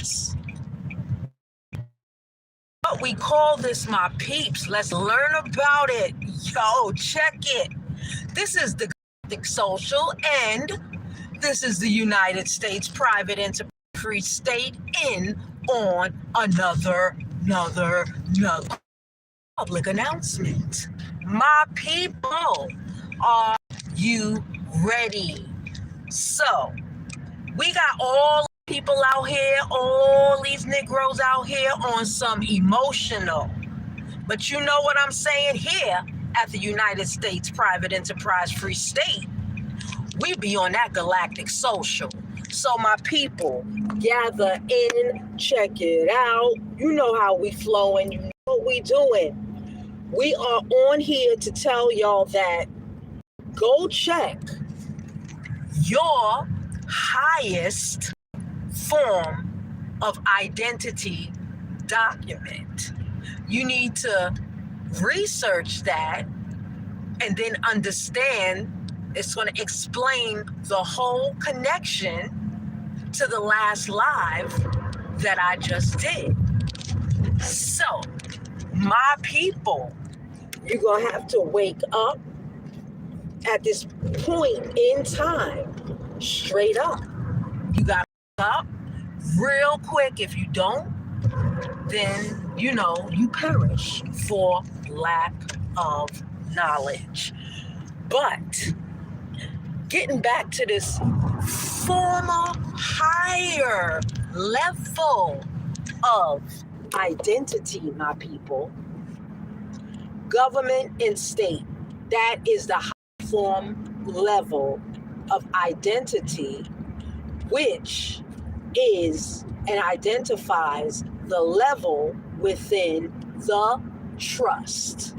this. But we call this, my peeps. Let's learn about it. Yo, check it. This is the Galactic Social, and this is the United States Private Enterprise Free State in on another public announcement. My people, are you ready? So, we got all people out here, all these Negroes out here on some emotional. But you know what I'm saying here at the United States Private Enterprise Free State, we be on that Galactic Social. So my people, gather in, check it out. You know how we flowing, you know what we doing. We are on here to tell y'all that go check your highest form of identity document. You need to research that and then understand. It's going to explain the whole connection to the last live that I just did. So, my people, you're going to have to wake up at this point in time, straight up. You got to wake up real quick. If you don't, then, you perish for lack of knowledge. But getting back to this former higher level of identity, my people, government and state, that is the high form level of identity, which is and identifies the level within the trust.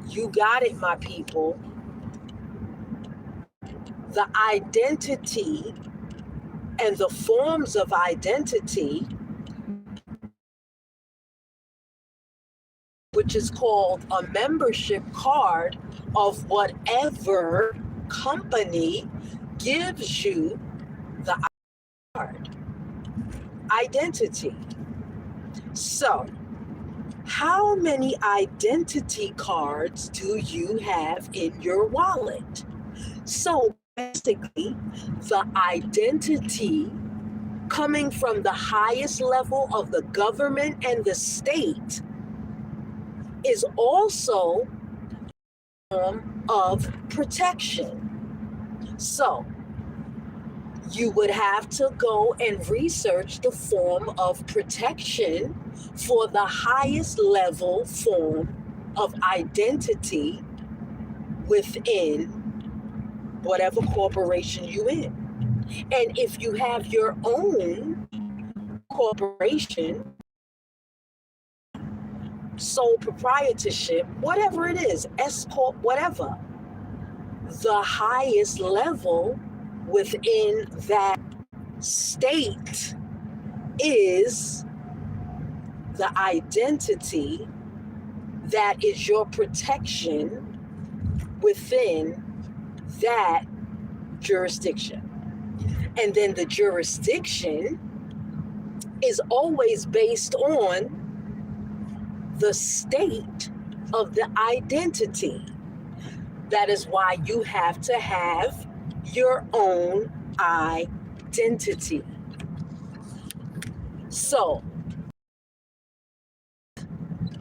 You got it, my people. The identity and the forms of identity, which is called a membership card of whatever company gives you the card. Identity. So, how many identity cards do you have in your wallet? So, basically, the identity coming from the highest level of the government and the state is also a form of protection. So, you would have to go and research the form of protection for the highest level form of identity within whatever corporation you in. And if you have your own corporation, sole proprietorship, whatever it is, S Corp, whatever, the highest level within that state is the identity that is your protection within that jurisdiction. And then the jurisdiction is always based on the state of the identity. That is why you have to have your own identity. So,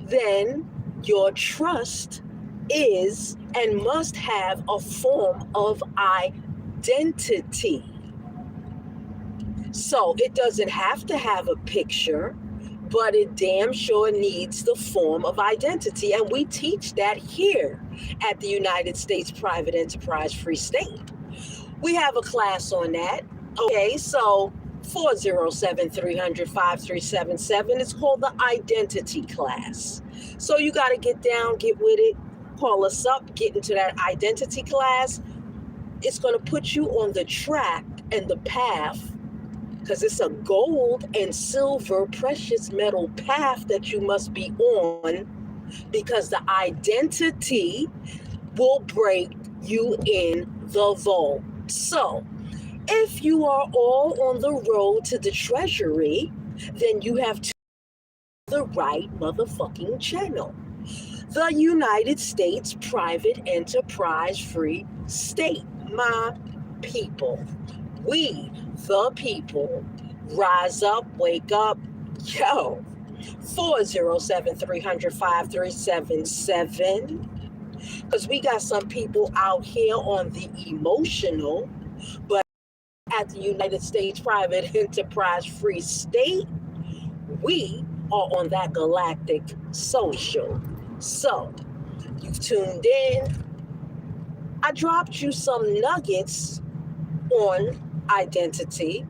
then your trust is and must have a form of identity. So it doesn't have to have a picture, but it damn sure needs the form of identity. And we teach that here at the United States Private Enterprise Free State. We have a class on that. Okay, so 407-300-5377. It's called the identity class. So you got to get down, get with it, call us up, get into that identity class. It's going to put you on the track and the path, because it's a gold and silver precious metal path that you must be on, because the identity will break you in the vault. So if you are all on the road to the treasury, then you have to the right motherfucking channel. The United States Private Enterprise Free State. My people. We, the people, rise up, wake up. Yo, 407-300-5377. Because we got some people out here on the emotional, but at the United States Private Enterprise Free State, we are on that galactic social. So, you've tuned in. I dropped you some nuggets on identity,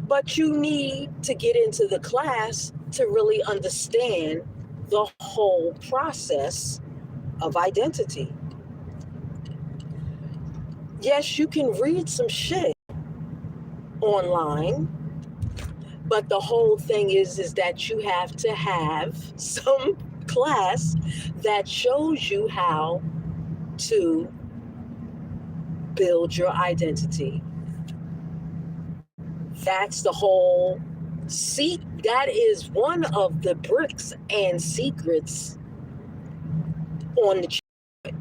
but you need to get into the class to really understand the whole process of identity. Yes, you can read some shit online, but the whole thing is that you have to have some class that shows you how to build your identity. That's the whole that is one of the bricks and secrets on the chart.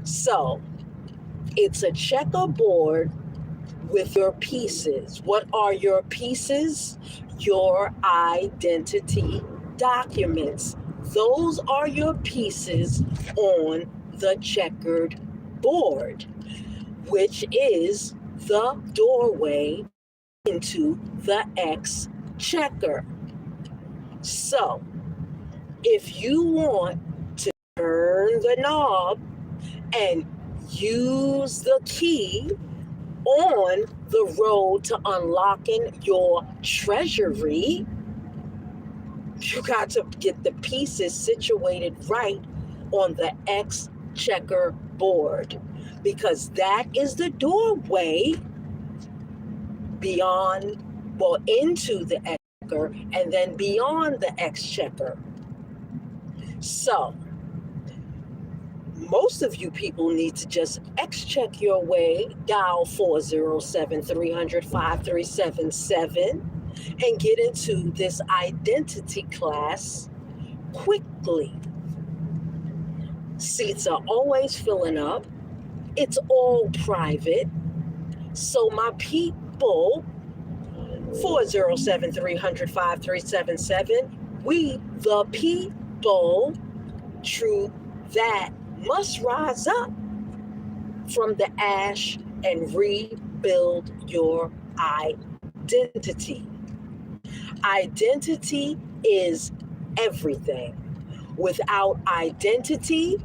So it's a checkerboard with your pieces. What are your pieces? Your identity documents. Those are your pieces on the checkered board, which is the doorway into the exchequer. So, if you want to turn the knob and use the key on the road to unlocking your treasury, you got to get the pieces situated right on the exchequer board, because that is the doorway into the exchequer and then beyond the exchequer. So, most of you people need to just excheck your way, dial 407-300-5377, and get into this identity class quickly. Seats are always filling up. It's all private. So my people, 407-300-5377, we the people, true that, must rise up from the ash and rebuild your identity. Identity is everything. Without identity,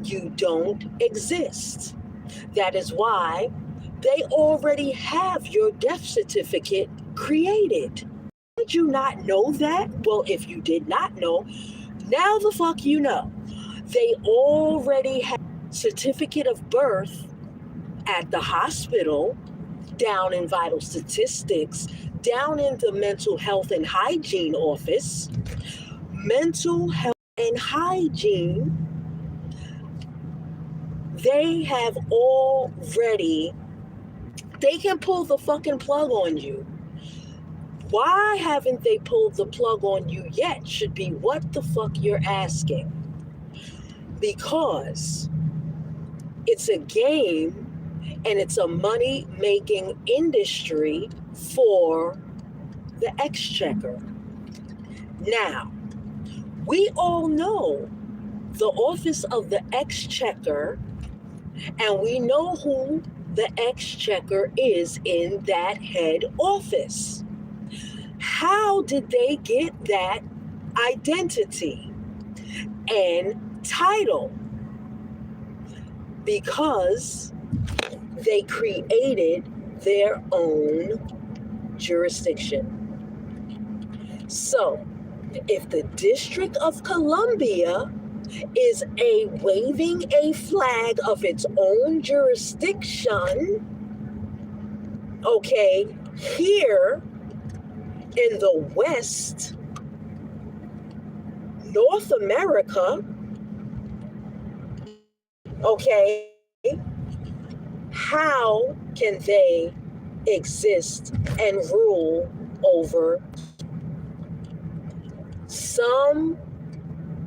you don't exist. That is why they already have your death certificate created. Did you not know that? Well, if you did not know, now the fuck you know. They already have certificate of birth at the hospital, down in vital statistics, down in the mental health and hygiene office. Mental health and hygiene, they have already, they can pull the fucking plug on you. Why haven't they pulled the plug on you yet should be what the fuck you're asking. Because it's a game and it's a money-making industry for the exchequer. Now, we all know the office of the exchequer, and we know who the exchequer is in that head office. How did they get that identity and title? Because they created their own jurisdiction. So, if the District of Columbia is waving a flag of its own jurisdiction, okay, here in the West, North America, okay, how can they exist and rule over some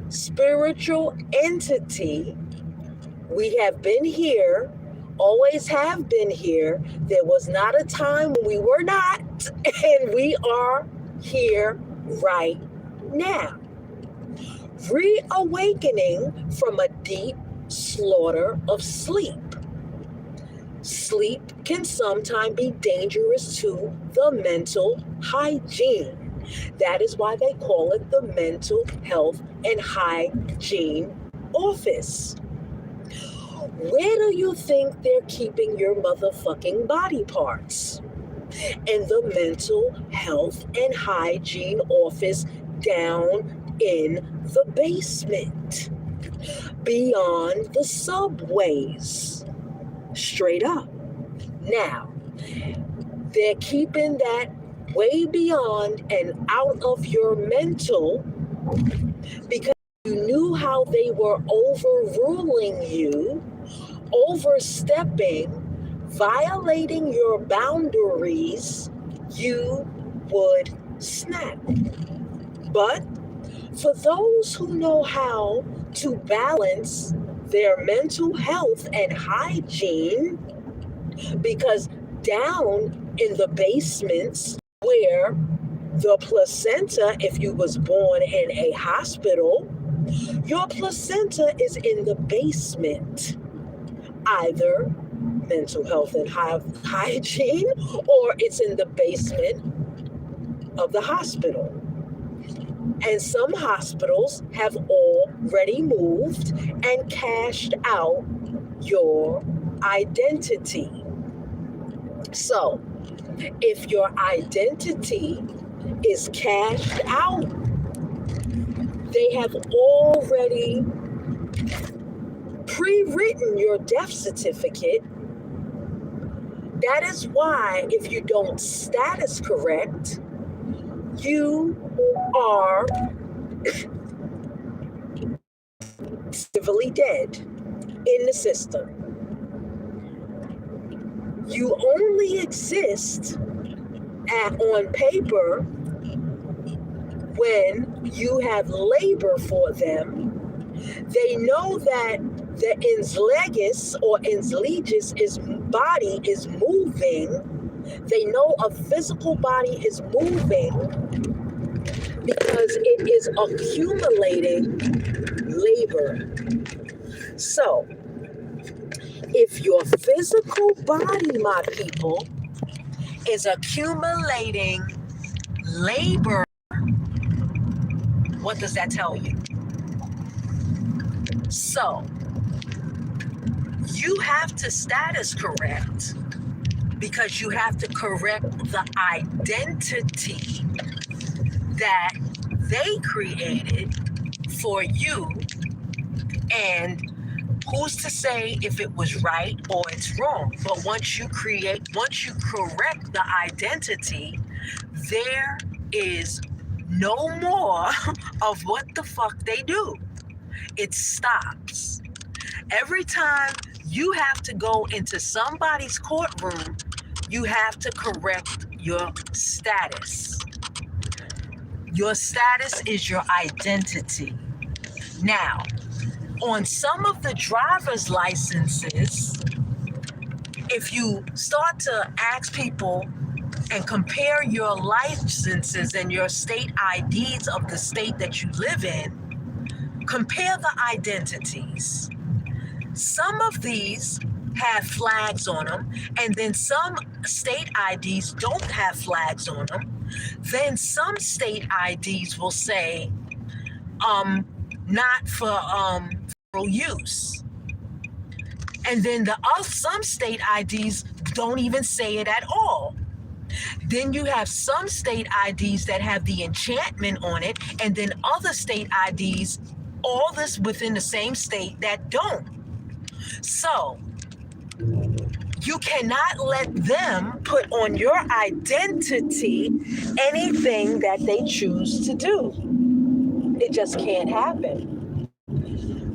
spiritual entity. We have been here, always have been here. There was not a time when we were not, and we are here right now. Reawakening from a deep slaughter of sleep. Sleep can sometimes be dangerous to the mental hygiene. That is why they call it the Mental Health and Hygiene Office. Where do you think they're keeping your motherfucking body parts? In the Mental Health and Hygiene Office down in the basement, beyond the subways, straight up. Now, they're keeping that way beyond and out of your mental because you knew how they were overruling you, overstepping, violating your boundaries. You would snap. But for those who know how to balance their mental health and hygiene, because down in the basements where the placenta, if you was born in a hospital, your placenta is in the basement, either mental health and hygiene, or it's in the basement of the hospital. And some hospitals have already moved and cashed out your identity. So, if your identity is cashed out, they have already pre-written your death certificate. That is why if you don't status correct, you are civilly dead in the system. You only exist on paper when you have labor for them. They know that the ens legis or ens legis body is moving. They know a physical body is moving because it is accumulating labor. So, if your physical body, my people, is accumulating labor, what does that tell you? So, you have to status correct because you have to correct the identity that they created for you. And who's to say if it was right or it's wrong? But once you correct the identity, there is no more of what the fuck they do. It stops. Every time you have to go into somebody's courtroom, you have to correct your status. Your status is your identity. Now, on some of the driver's licenses, if you start to ask people and compare your licenses and your state IDs of the state that you live in, compare the identities. Some of these have flags on them, and then some state IDs don't have flags on them. Then some state IDs will say, not for federal use. And then some state IDs don't even say it at all. Then you have some state IDs that have the enchantment on it, and then other state IDs, all this within the same state, that don't. So, you cannot let them put on your identity anything that they choose to do. It just can't happen.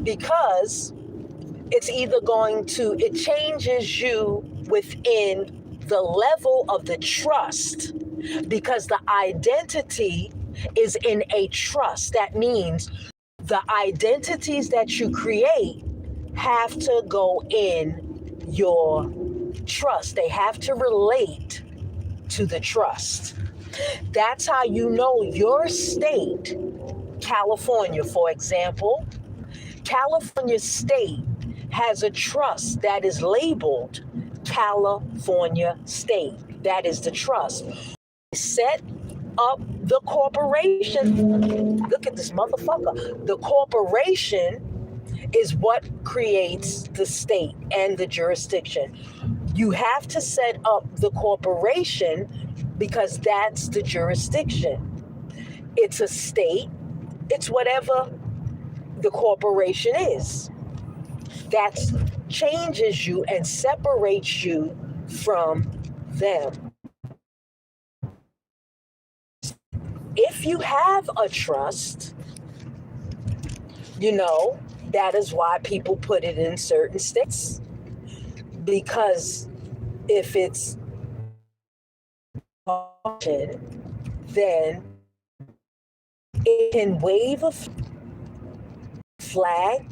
Because it's either it changes you within the level of the trust because the identity is in a trust. That means the identities that you create have to go in your trust. They have to relate to the trust. That's how you know your state, California, for example. California state has a trust that is labeled California State. That is the trust. Set up the corporation. Look at this motherfucker. The corporation is what creates the state and the jurisdiction. You have to set up the corporation because that's the jurisdiction. It's a state. It's whatever the corporation is. That changes you and separates you from them. If you have a trust, that is why people put it in certain states. Because if it's then it can wave a flag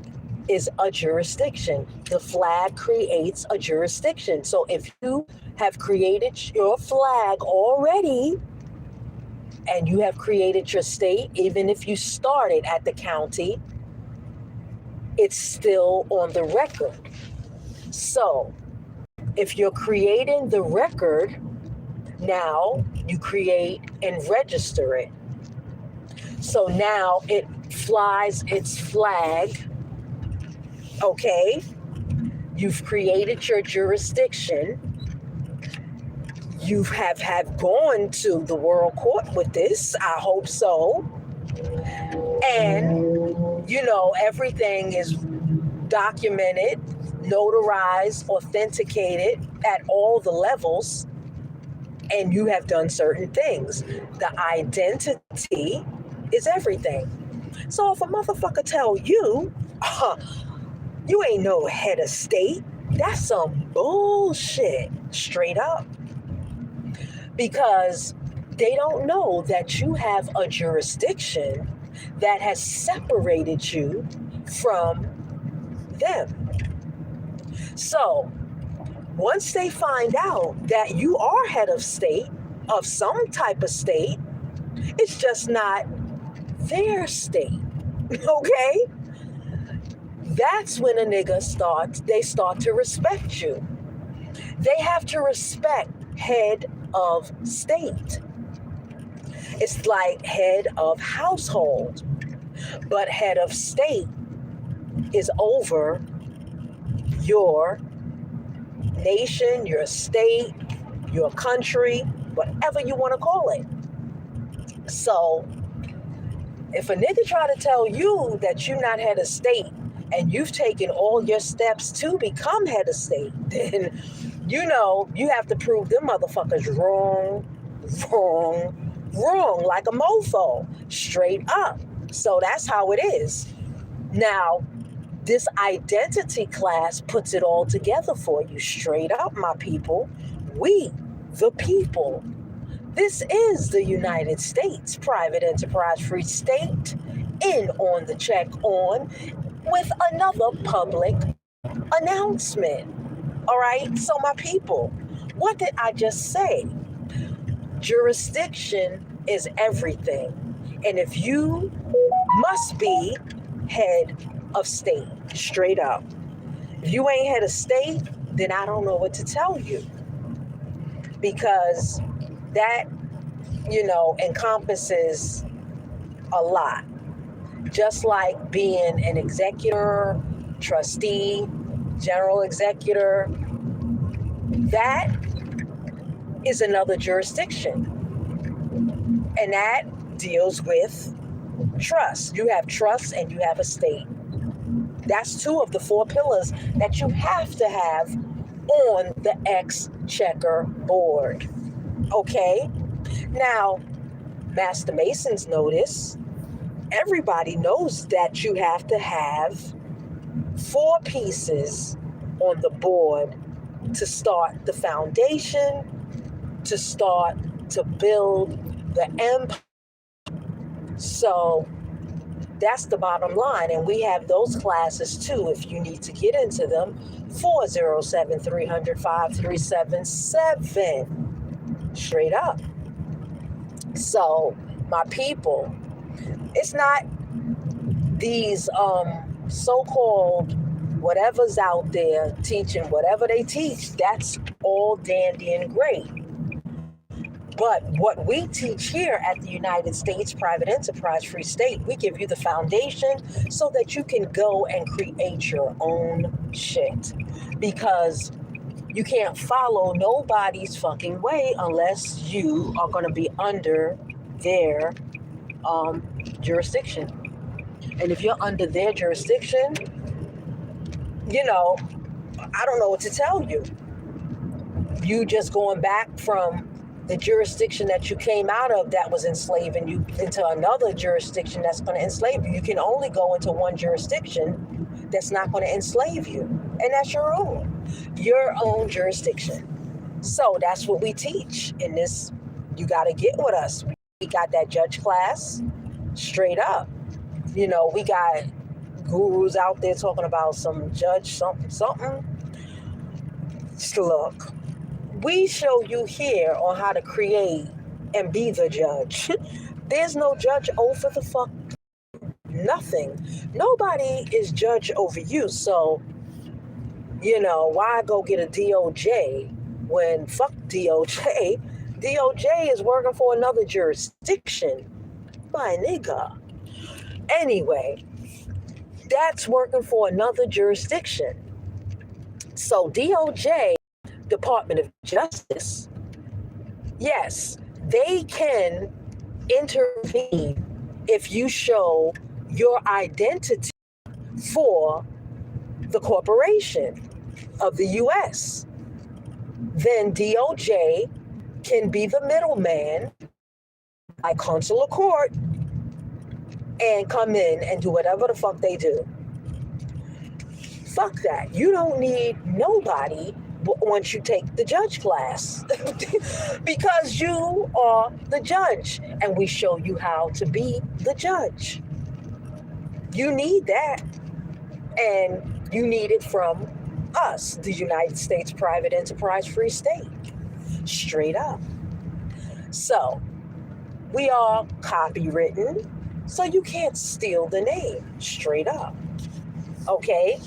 is a jurisdiction. The flag creates a jurisdiction. So if you have created your flag already and you have created your state, even if you started at the county, it's still on the record. So if you're creating the record, now you create and register it. So now it flies its flag. Okay, you've created your jurisdiction. You have gone to the World Court with this. I hope so. And, everything is documented, notarized, authenticated at all the levels. And you have done certain things. The identity is everything. So if a motherfucker tell you, you ain't no head of state, that's some bullshit, straight up. Because they don't know that you have a jurisdiction that has separated you from them. So once they find out that you are head of state, of some type of state, it's just not their state, okay? That's when a nigga they start to respect you. They have to respect head of state. It's like head of household, but head of state is over your nation, your state, your country, whatever you want to call it. So if a nigga try to tell you that you're not head of state and you've taken all your steps to become head of state, then you have to prove them motherfuckers wrong, like a mofo, straight up. So that's how it is. Now, this identity class puts it all together for you, straight up, my people. We, the people. This is the United States private enterprise free state, in on the check on with another public announcement. All right, so my people, what did I just say? Jurisdiction is everything. And if you must be head of state, straight up. If you ain't head of state, then I don't know what to tell you. Because that, encompasses a lot. Just like being an executor, trustee, general executor, that is another jurisdiction. And that deals with trust. You have trust and you have a state. That's two of the four pillars that you have to have on the exchequer board. Okay? Now, Master Masons notice, everybody knows that you have to have 4 pieces on the board to start the foundation, to start to build the empire. So that's the bottom line. And we have those classes too, if you need to get into them. 407-300-5377. Straight up. So, my people, it's not these so-called whatever's out there teaching whatever they teach. That's all dandy and great. But what we teach here at the United States Private Enterprise Free State, we give you the foundation so that you can go and create your own shit. Because you can't follow nobody's fucking way unless you are going to be under their jurisdiction. And if you're under their jurisdiction, I don't know what to tell you. You just going back from the jurisdiction that you came out of that was enslaving you into another jurisdiction that's going to enslave you. You can only go into one jurisdiction that's not going to enslave you. And that's your own jurisdiction. So that's what we teach in this. You got to get with us. We got that judge class straight up. We got gurus out there talking about some judge something. Look, we show you here on how to create and be the judge. There's no judge over the fuck nothing. Nobody is judge over you. So, why go get a DOJ when fuck DOJ? DOJ is working for another jurisdiction. My nigga. Anyway, that's working for another jurisdiction. So DOJ, Department of Justice, yes, they can intervene if you show your identity for the corporation of the U.S. Then DOJ can be the middleman by consular court and come in and do whatever the fuck they do. Fuck that. You don't need nobody once you take the judge class because you are the judge and we show you how to be the judge. You need that, and you need it from us, the United States Private Enterprise Free State. Straight up. So we are copywritten, so you can't steal the name. Straight up. Okay?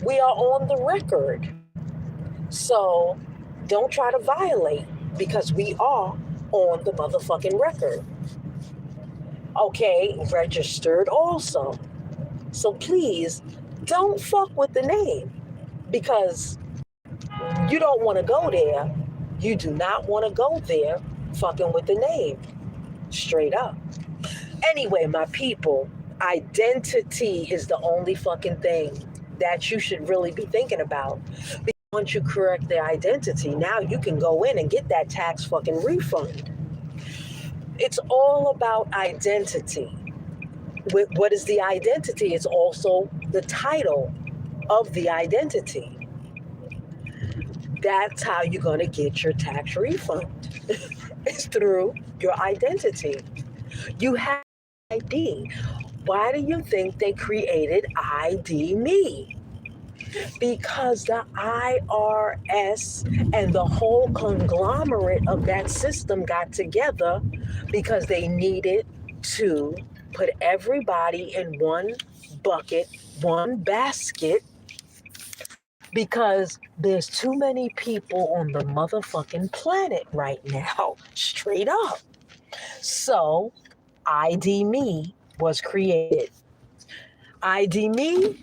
We are on the record. So don't try to violate because we are on the motherfucking record. Okay? Registered also. So please don't fuck with the name because you don't want to go there. You do not want to go there fucking with the name. Straight up. Anyway, my people, identity is the only fucking thing that you should really be thinking about. Because once you correct the identity, now you can go in and get that tax fucking refund. It's all about identity. What is the identity? It's also the title of the identity. That's how you're going to get your tax refund. It's through your identity. You have ID. Why do you think they created ID Me? Because the IRS and the whole conglomerate of that system got together because they needed to put everybody in one bucket, one basket, because there's too many people on the motherfucking planet right now. Straight up. So ID Me was created. ID Me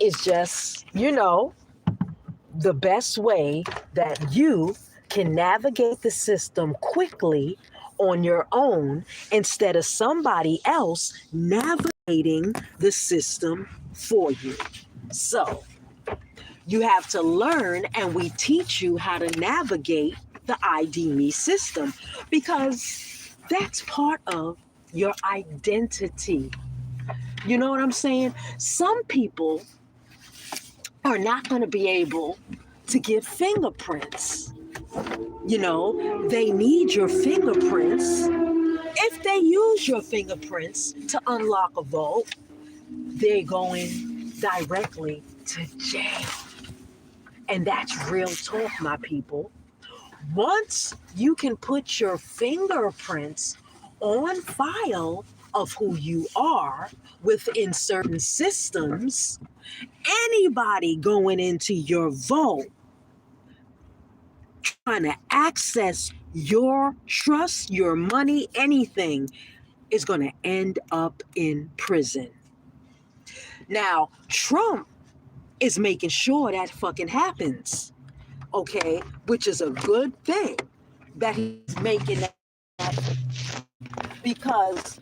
is just, the best way that you can navigate the system quickly on your own instead of somebody else navigating the system for you. So you have to learn, and we teach you how to navigate the ID Me system because that's part of your identity. You know what I'm saying? Some people are not going to be able to get fingerprints. They need your fingerprints. If they use your fingerprints to unlock a vault, they're going directly to jail. And that's real talk, my people. Once you can put your fingerprints on file of who you are within certain systems, anybody going into your vault trying to access your trust, your money, anything is going to end up in prison. Now, Trump is making sure that fucking happens, okay? Which is a good thing that he's making that because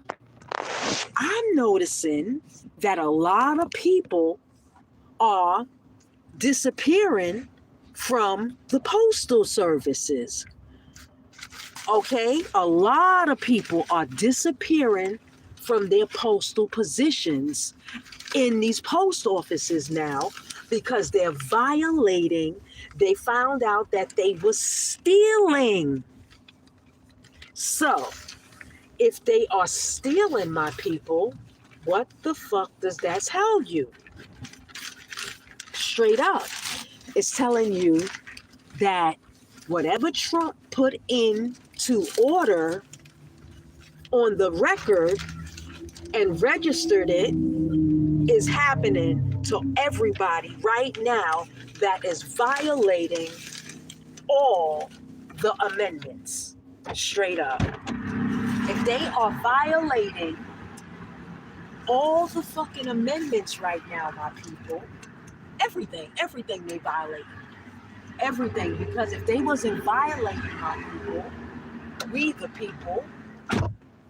I'm noticing that a lot of people are disappearing from the postal services. Okay? A lot of people are disappearing from their postal positions in these post offices now because they're violating. They found out that they were stealing. So, if they are stealing, my people, what the fuck does that tell you? Straight up. It's telling you that whatever Trump put into order on the record and registered it is happening to everybody right now that is violating all the amendments. Straight up. If they are violating all the fucking amendments right now, my people, everything they violate. Everything, because if they wasn't violating my people, we the people,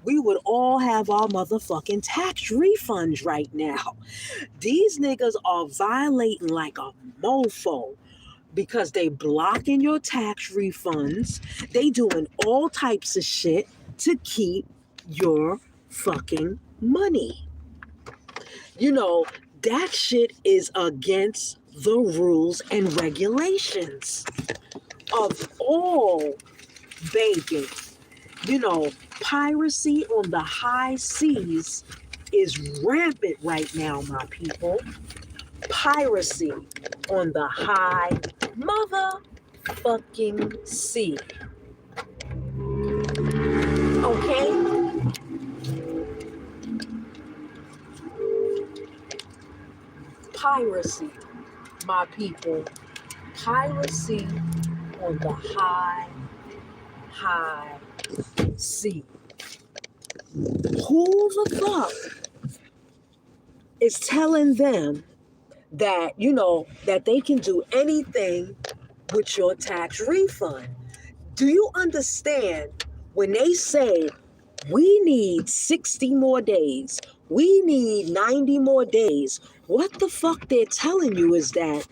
we would all have our motherfucking tax refunds right now. These niggas are violating like a mofo because they blocking your tax refunds. They doing all types of shit to keep your fucking money. That shit is against the rules and regulations of all banking. Piracy on the high seas is rampant right now, my people. Piracy on the high motherfucking sea. Okay? Piracy, my people. Piracy on the high sea. Who the fuck is telling them that, that they can do anything with your tax refund? Do you understand when they say we need 60 more days, we need 90 more days? What the fuck they're telling you is that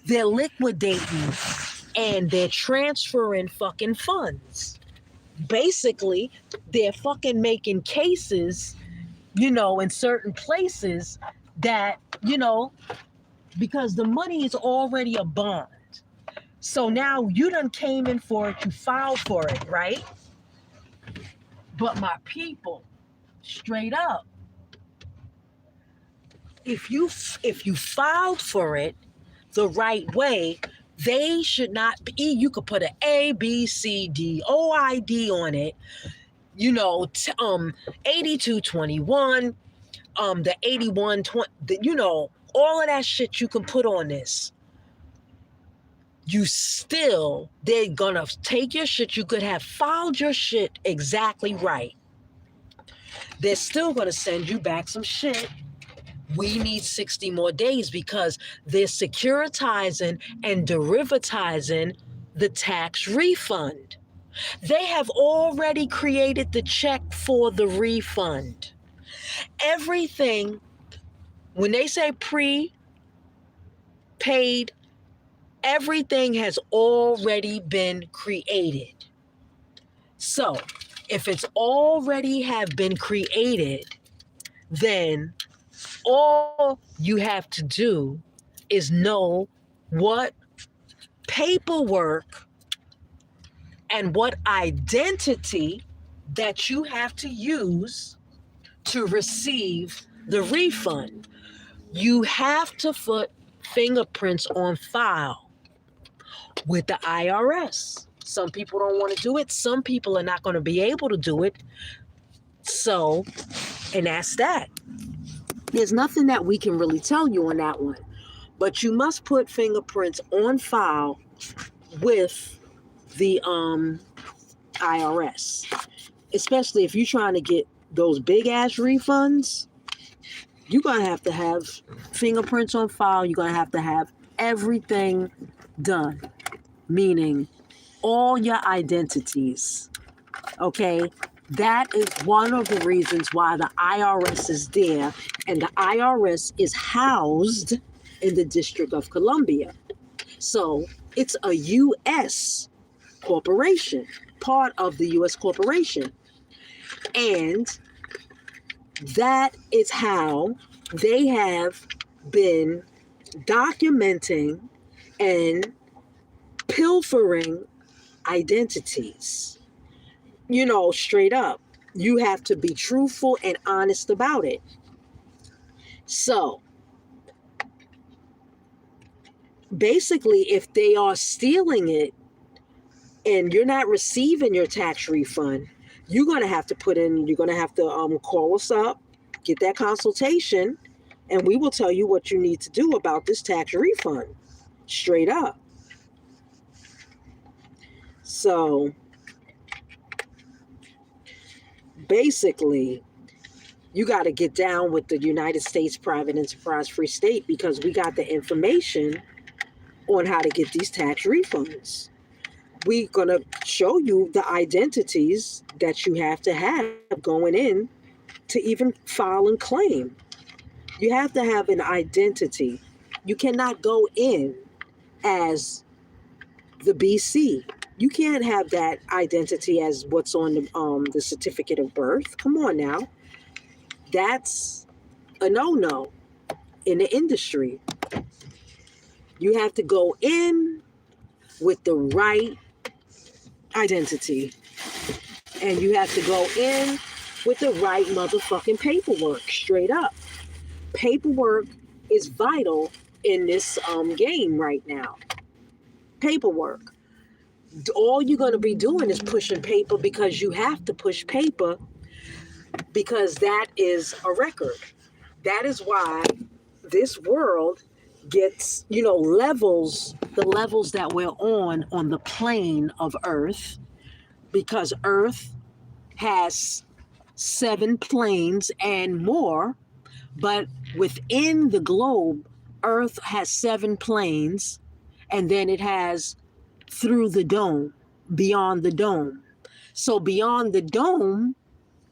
they're liquidating and they're transferring fucking funds. Basically, they're fucking making cases, in certain places that, because the money is already a bond. So now you done came in for it, you filed for it, right? But my people, straight up, if you filed for it the right way, they should not be. You could put an A, B, C, D, OID on it. 8221, the 8120. All of that shit you can put on this. They're gonna take your shit. You could have filed your shit exactly right. They're still gonna send you back some shit. We need 60 more days because they're securitizing and derivatizing the tax refund. They have already created the check for the refund. Everything, when they say pre-paid, everything has already been created. So, if it's already have been created, then all you have to do is know what paperwork and what identity that you have to use to receive the refund. You have to put fingerprints on file with the IRS. Some people don't want to do it. Some people are not going to be able to do it. So, and that's that. There's nothing that we can really tell you on that one. But you must put fingerprints on file with the IRS. Especially if you're trying to get those big ass refunds, you're going to have fingerprints on file. You're going to have everything done, meaning all your identities. Okay? That is one of the reasons why the IRS is there, and the IRS is housed in the District of Columbia. So it's a U.S. corporation, part of the U.S. corporation. And that is how they have been documenting and pilfering identities. You know, straight up. You have to be truthful and honest about it. So, basically, if they are stealing it and you're not receiving your tax refund, you're going to have to call us up, get that consultation, and we will tell you what you need to do about this tax refund. Straight up. So, basically, you got to get down with the United States Private Enterprise Free State, because we got the information on how to get these tax refunds. We're going to show you the identities that you have to have going in to even file and claim. You have to have an identity. You cannot go in as the BC. You can't have that identity as what's on the certificate of birth. Come on now. That's a no-no in the industry. You have to go in with the right identity. And you have to go in with the right motherfucking paperwork, straight up. Paperwork is vital in this game right now. Paperwork. All you're going to be doing is pushing paper, because you have to push paper, because that is a record. That is why this world gets, levels, the levels that we're on the plane of Earth, because Earth has 7 planes and more, but within the globe, Earth has 7 planes, and then it has through the dome, beyond the dome. So beyond the dome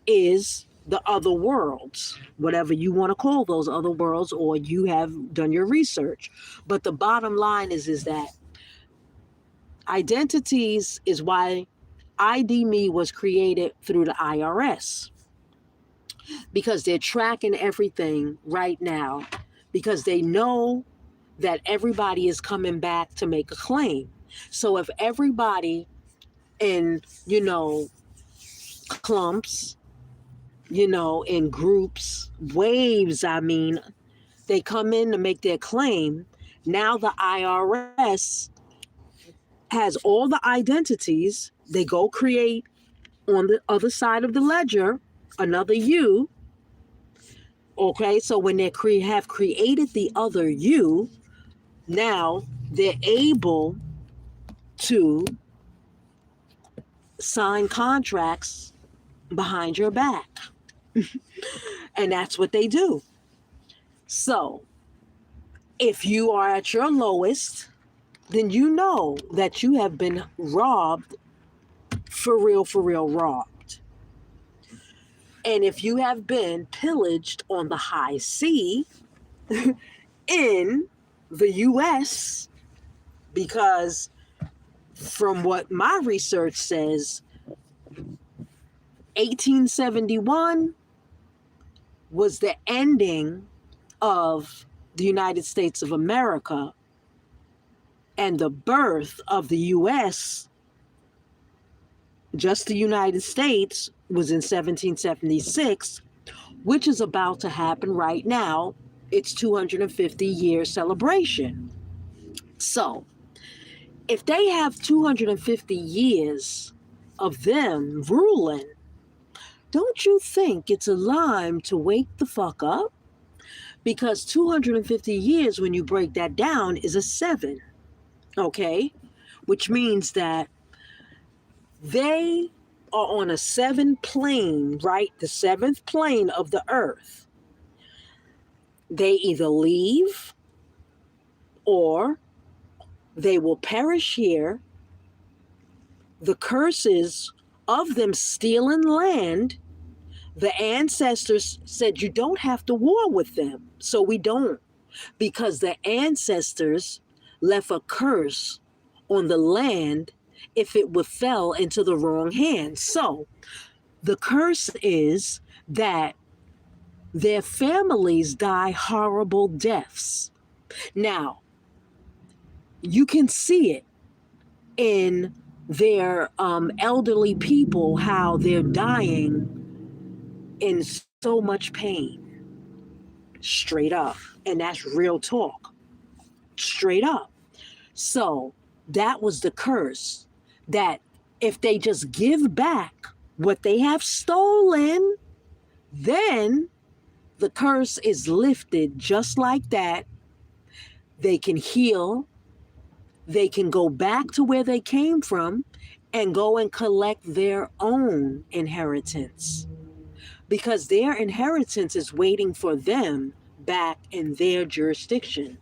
is the other worlds, whatever you want to call those other worlds, or you have done your research. But the bottom line is that identities is why ID.me was created through the IRS, because they're tracking everything right now, because they know that everybody is coming back to make a claim. So if everybody in, clumps, in groups, waves, they come in to make their claim, now the IRS has all the identities. They go create on the other side of the ledger another you. Okay, so when they have created the other you, now they're able to sign contracts behind your back. And that's what they do. So if you are at your lowest, then you know that you have been robbed, for real robbed. And if you have been pillaged on the high sea in the U.S., because from what my research says, 1871 was the ending of the United States of America, And the birth of the U.S., just the United States, was in 1776, which is about to happen right now. It's 250-year celebration. So, if they have 250 years of them ruling, don't you think it's a time to wake the fuck up? Because 250 years, when you break that down, is a 7, okay? Which means that they are on a 7 plane, right? The 7th plane of the earth. They either leave or they will perish here. The curses of them stealing land, the ancestors said you don't have to war with them. So we don't, because the ancestors left a curse on the land if it would fell into the wrong hands. So the curse is that their families die horrible deaths. Now, you can see it in their elderly people, how they're dying in so much pain. Straight up. And that's real talk. Straight up. So that was the curse, that if they just give back what they have stolen, then the curse is lifted just like that. They can heal. They can go back to where they came from and go and collect their own inheritance, because their inheritance is waiting for them back in their jurisdiction.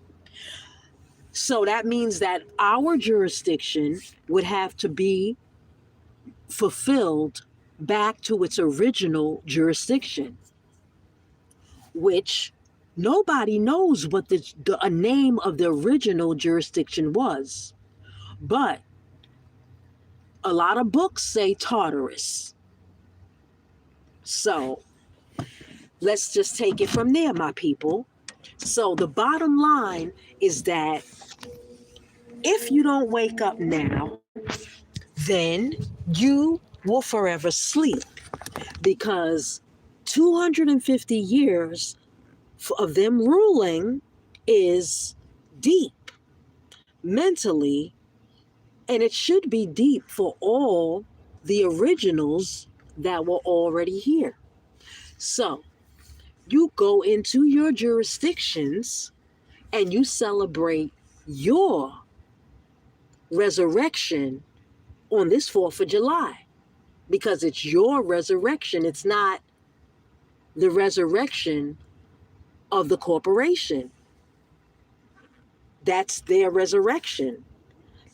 So that means that our jurisdiction would have to be fulfilled back to its original jurisdiction, which nobody knows what the name of the original jurisdiction was. But a lot of books say Tartarus. So let's just take it from there, my people. So the bottom line is that if you don't wake up now, then you will forever sleep, because 250 years of them ruling is deep mentally, and it should be deep for all the originals that were already here. So you go into your jurisdictions and you celebrate your resurrection on this 4th of July, because it's your resurrection. It's not the resurrection of the corporation. That's their resurrection.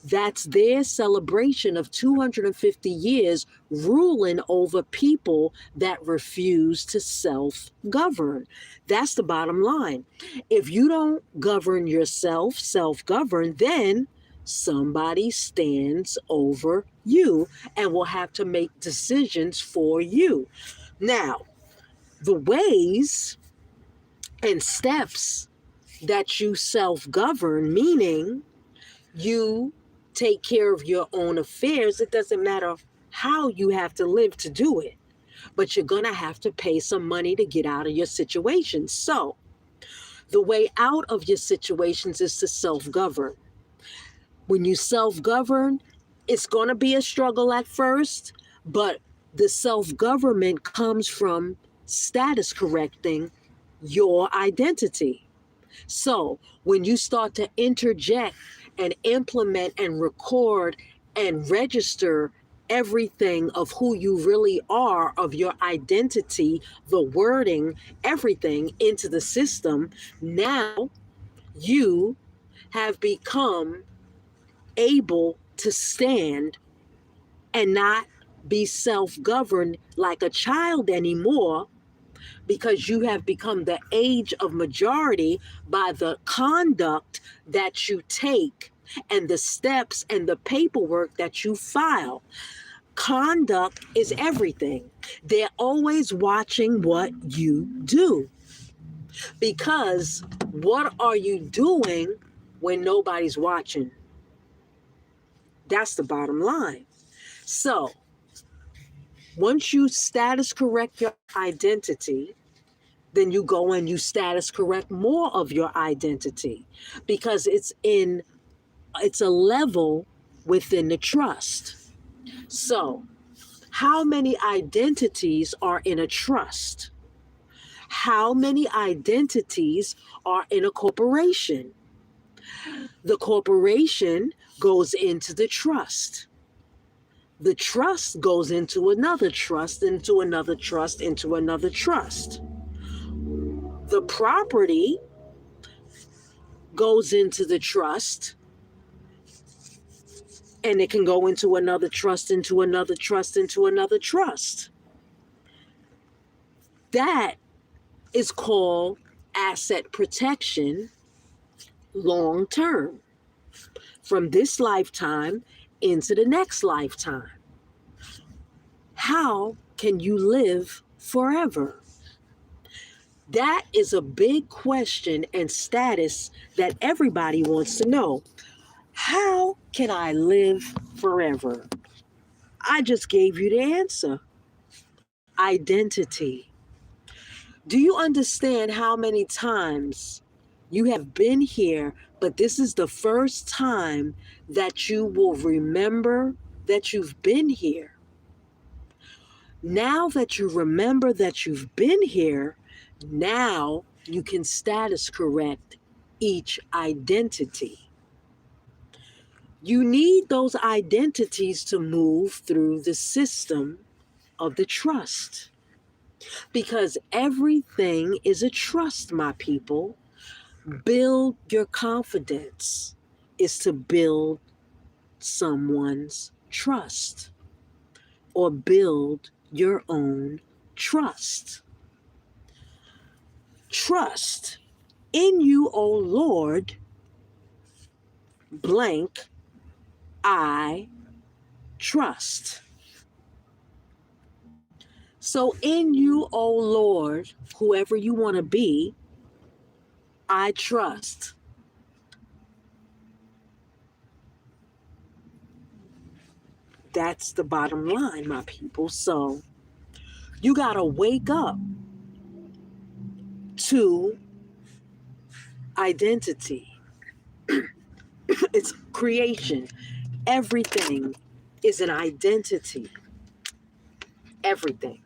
That's their celebration of 250 years ruling over people that refuse to self-govern. That's the bottom line. If you don't govern yourself, self-govern, then somebody stands over you and will have to make decisions for you. Now, the ways and steps that you self-govern, meaning you take care of your own affairs. It doesn't matter how you have to live to do it, but you're going to have to pay some money to get out of your situation. So the way out of your situations is to self-govern. When you self-govern, it's going to be a struggle at first, but the self-government comes from status correcting your identity. So when you start to interject and implement and record and register everything of who you really are, of your identity, the wording, everything into the system, now you have become able to stand and not be self-governed like a child anymore, because you have become the age of majority by the conduct that you take and the steps and the paperwork that you file. Conduct is everything. They're always watching what you do, because what are you doing when nobody's watching? That's the bottom line. So once you status correct your identity, then you go and you status correct more of your identity, because it's a level within the trust. So how many identities are in a trust? How many identities are in a corporation? The corporation goes into the trust. The trust goes into another trust, into another trust, into another trust. The property goes into the trust, and it can go into another trust, into another trust, into another trust. That is called asset protection long term, from this lifetime into the next lifetime. How can you live forever? That is a big question and status that everybody wants to know. How can I live forever? I just gave you the answer. Identity. Do you understand how many times you have been here, but this is the first time that you will remember that you've been here? Now that you remember that you've been here, now you can status correct each identity. You need those identities to move through the system of the trust, because everything is a trust, my people. Build your confidence is to build someone's trust, or build your own trust. Trust in you, O Lord, blank, I trust. So in you, O Lord, whoever you want to be, I trust. That's the bottom line, my people. So you got to wake up to identity. It's creation. Everything is an identity. Everything.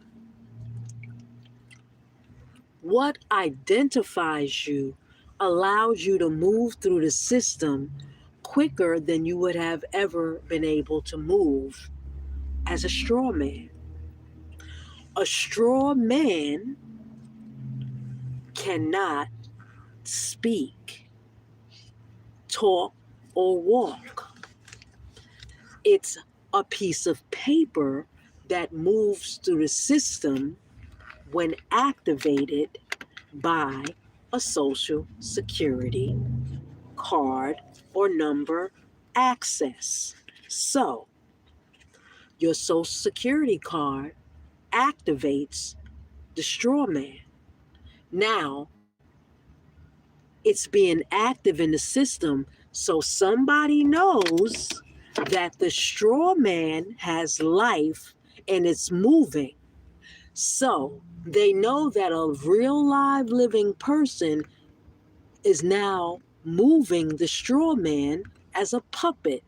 What identifies you allows you to move through the system quicker than you would have ever been able to move as a straw man. A straw man cannot speak, talk, or walk. It's a piece of paper that moves through the system when activated by a social security card or number access. So, your social security card activates the straw man. Now, it's being active in the system, so somebody knows that the straw man has life and it's moving. So they know that a real live living person is now moving the straw man as a puppet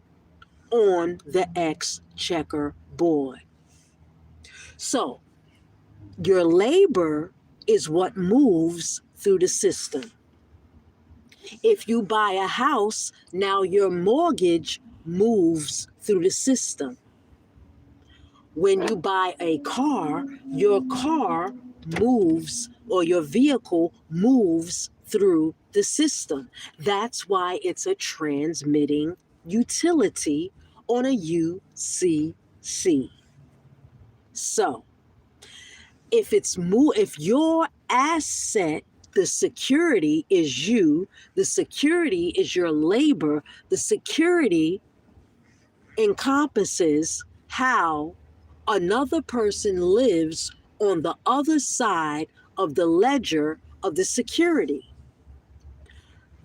on the exchequer board. So your labor is what moves through the system. If you buy a house, now your mortgage moves through the system. When you buy a car, your car moves, or your vehicle moves through the system. That's why it's a transmitting utility on a UCC. So, if your asset, the security is you, the security is your labor, the security encompasses how another person lives on the other side of the ledger of the security.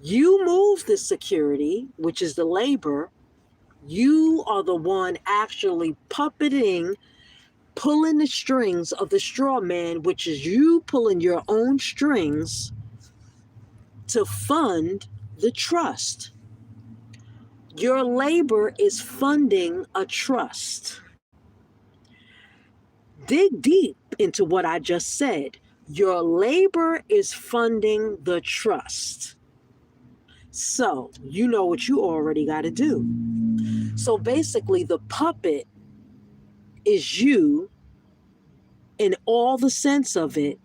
You move the security, which is the labor, You are the one actually puppeting, pulling the strings of the straw man, which is you pulling your own strings to fund the trust. Your labor is funding a trust. Dig deep into what I just said. Your labor is funding the trust. So, you know what you already got to do. So basically, the puppet is you, in all the sense of it,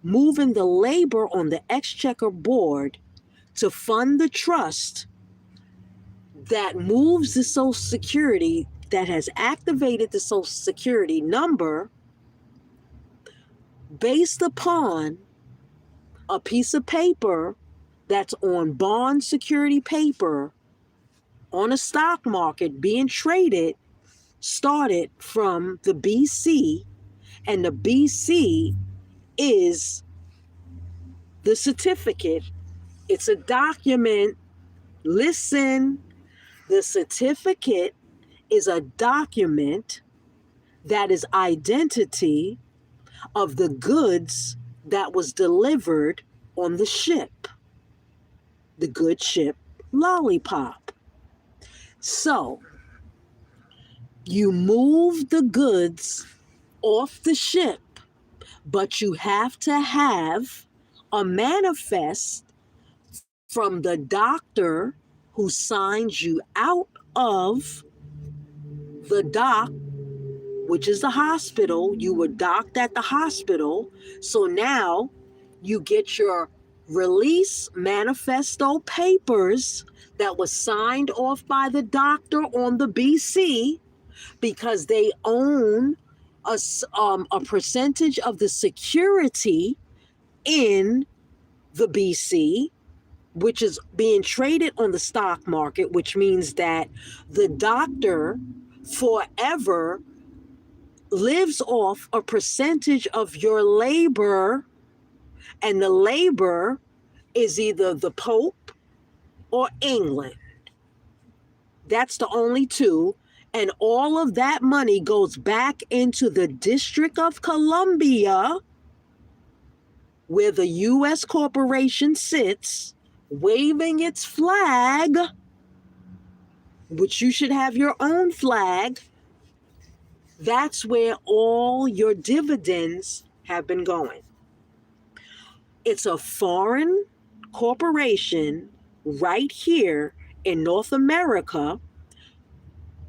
moving the labor on the exchequer board to fund the trust that moves the Social Security, that has activated the Social Security number based upon a piece of paper that's on bond security paper on a stock market being traded, started from the BC, and the BC is the certificate. It's a document. Listen, the certificate is a document that is identity of the goods that was delivered on the ship, the good ship Lollipop. So you move the goods off the ship, but you have to have a manifest from the doctor who signs you out of the dock, which is the hospital. You were docked at the hospital. So now you get your release manifesto papers that was signed off by the doctor on the BC, because they own a percentage of the security in the BC, which is being traded on the stock market, which means that the doctor forever lives off a percentage of your labor, and the labor is either the Pope or England. That's the only two. And all of that money goes back into the District of Columbia, where the U.S. corporation sits, waving its flag, which you should have your own flag. That's where all your dividends have been going. It's a foreign corporation right here in North America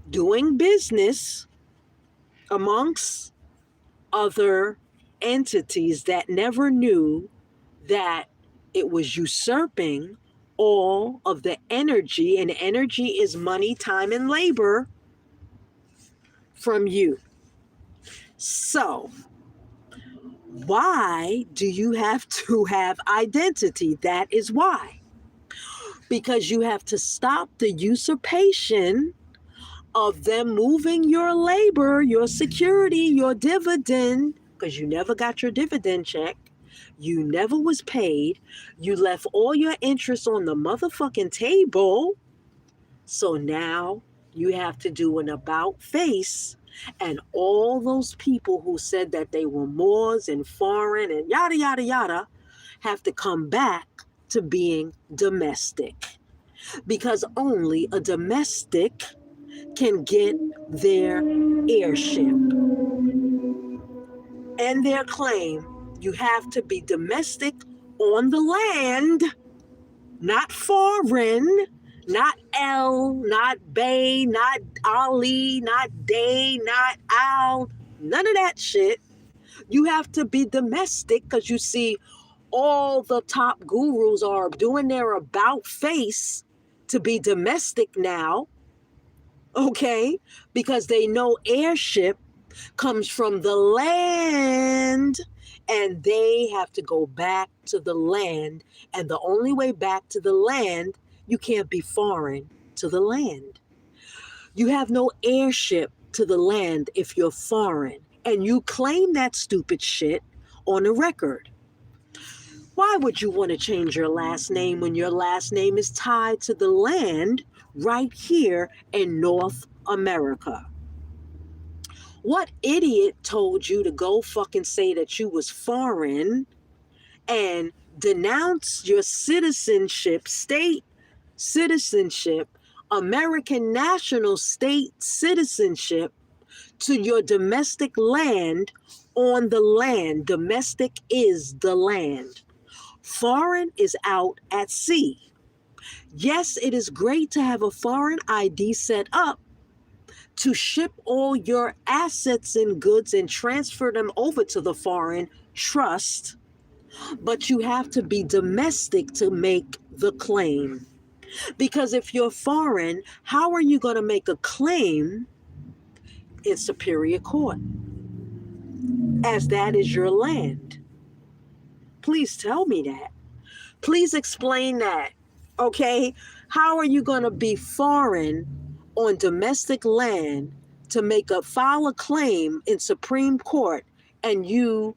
doing business amongst other entities that never knew that it was usurping all of the energy, and energy is money, time, and labor from you. So, why do you have to have identity? That is why. Because you have to stop the usurpation of them moving your labor, your security, your dividend, because you never got your dividend check. You never was paid. You left all your interest on the motherfucking table. So now you have to do an about face. And all those people who said that they were Moors and foreign and yada, yada, yada, have to come back to being domestic. Because only a domestic can get their heirship and their claim. You have to be domestic on the land, not foreign, not El, not Bay, not Ali, not Day, not Al, none of that shit. You have to be domestic, because you see all the top gurus are doing their about face to be domestic now, okay? Because they know heirship comes from the land, and they have to go back to the land. And the only way back to the land, you can't be foreign to the land. You have no heirship to the land if you're foreign, and you claim that stupid shit on a record. Why would you want to change your last name when your last name is tied to the land right here in North America. What idiot told you to go fucking say that you was foreign and denounce your citizenship, state citizenship, American national state citizenship to your domestic land on the land? Domestic is the land. Foreign is out at sea. Yes, it is great to have a foreign ID set up to ship all your assets and goods and transfer them over to the foreign trust, but you have to be domestic to make the claim. Because if you're foreign, how are you going to make a claim in Superior Court, as that is your land? Please tell me that. Please explain that. Okay? How are you going to be foreign on domestic land to file a claim in Supreme Court and you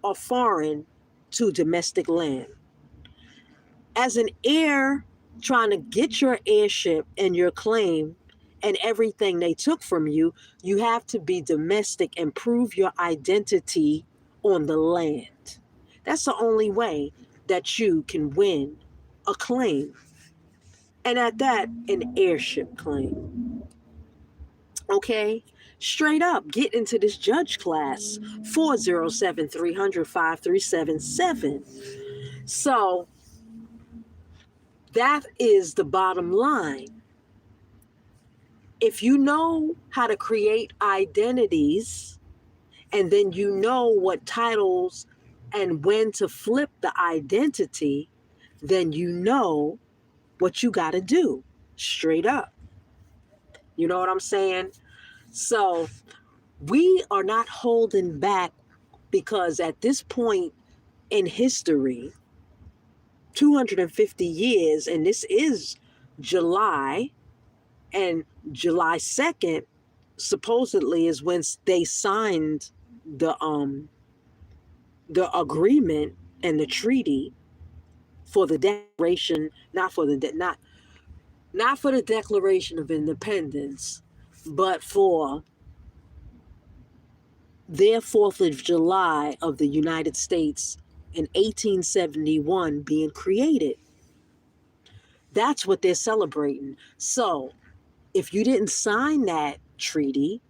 are foreign to domestic land? As an heir trying to get your heirship and your claim and everything they took from you, you have to be domestic and prove your identity on the land. That's the only way that you can win a claim. And at that, an heirship claim. Okay? Straight up, get into this judge class. 407-300-5377. So, that is the bottom line. If you know how to create identities, and then you know what titles and when to flip the identity, then you know what you got to do. Straight up. You know what I'm saying? So we are not holding back, because at this point in history, 250 years, and this is July, and July 2nd supposedly is when they signed the agreement and the treaty for the declaration, not for the Declaration of Independence, but for their 4th of July of the United States in 1871 being created. That's what they're celebrating. So if you didn't sign that treaty,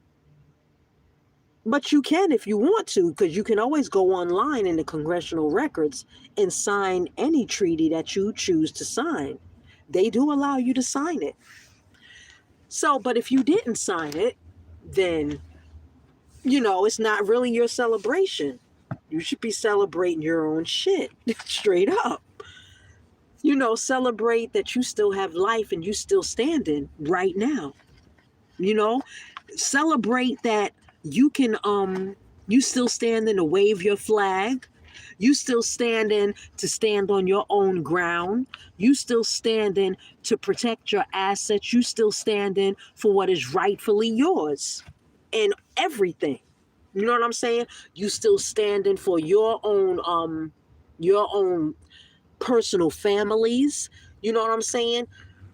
but you can if you want to, because you can always go online in the congressional records and sign any treaty that you choose to sign. They do allow you to sign it. So, but if you didn't sign it, then, it's not really your celebration. You should be celebrating your own shit, straight up. Celebrate that you still have life and you still standing right now. Celebrate that you can you still standing to wave your flag. You still standing to stand on your own ground. You still standing to protect your assets. You still standing for what is rightfully yours and everything. You know what I'm saying? You still standing for your own personal families. You know what I'm saying?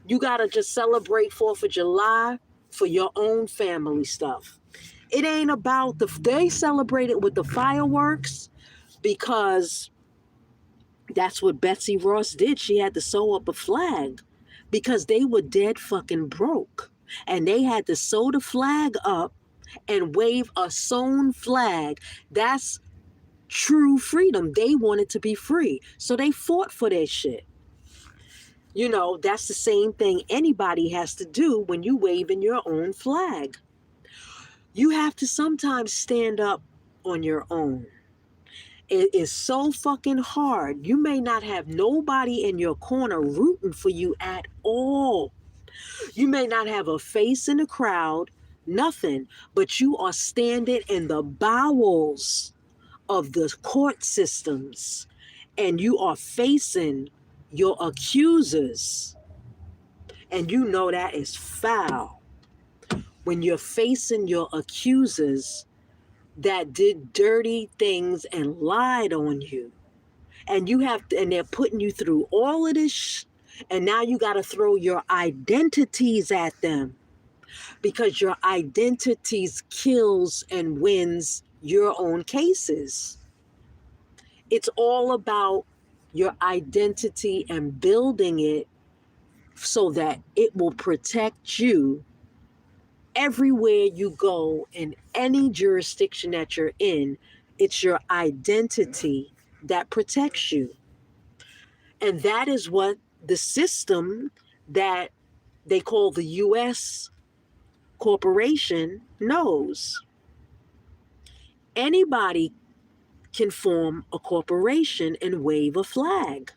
You gotta just celebrate 4th of July for your own family stuff. It ain't about they celebrate it with the fireworks because that's what Betsy Ross did. She had to sew up a flag because they were dead fucking broke. And they had to sew the flag up and wave a sewn flag. That's true freedom. They wanted to be free. So they fought for their shit. That's the same thing anybody has to do when you wave in your own flag. You have to sometimes stand up on your own. It is so fucking hard. You may not have nobody in your corner rooting for you at all. You may not have a face in the crowd, nothing, but you are standing in the bowels of the court systems and you are facing your accusers. And that is foul. When you're facing your accusers that did dirty things and lied on you, and they're putting you through all of this And now you got to throw your identities at them, because your identities kills and wins your own cases. It's all about your identity and building it so that it will protect you everywhere you go, in any jurisdiction that you're in. It's your identity that protects you. And that is what the system that they call the US corporation knows. Anybody can form a corporation and wave a flag.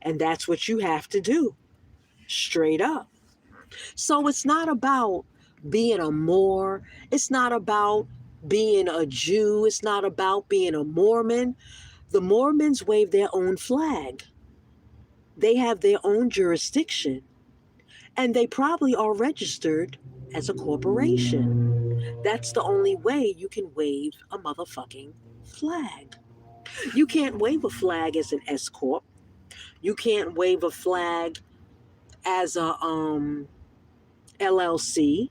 And that's what you have to do, straight up. So it's not about being a Moor. It's not about being a Jew. It's not about being a Mormon. The Mormons wave their own flag. They have their own jurisdiction. And they probably are registered as a corporation. That's the only way you can wave a motherfucking flag. You can't wave a flag as an S Corp. You can't wave a flag as a LLC.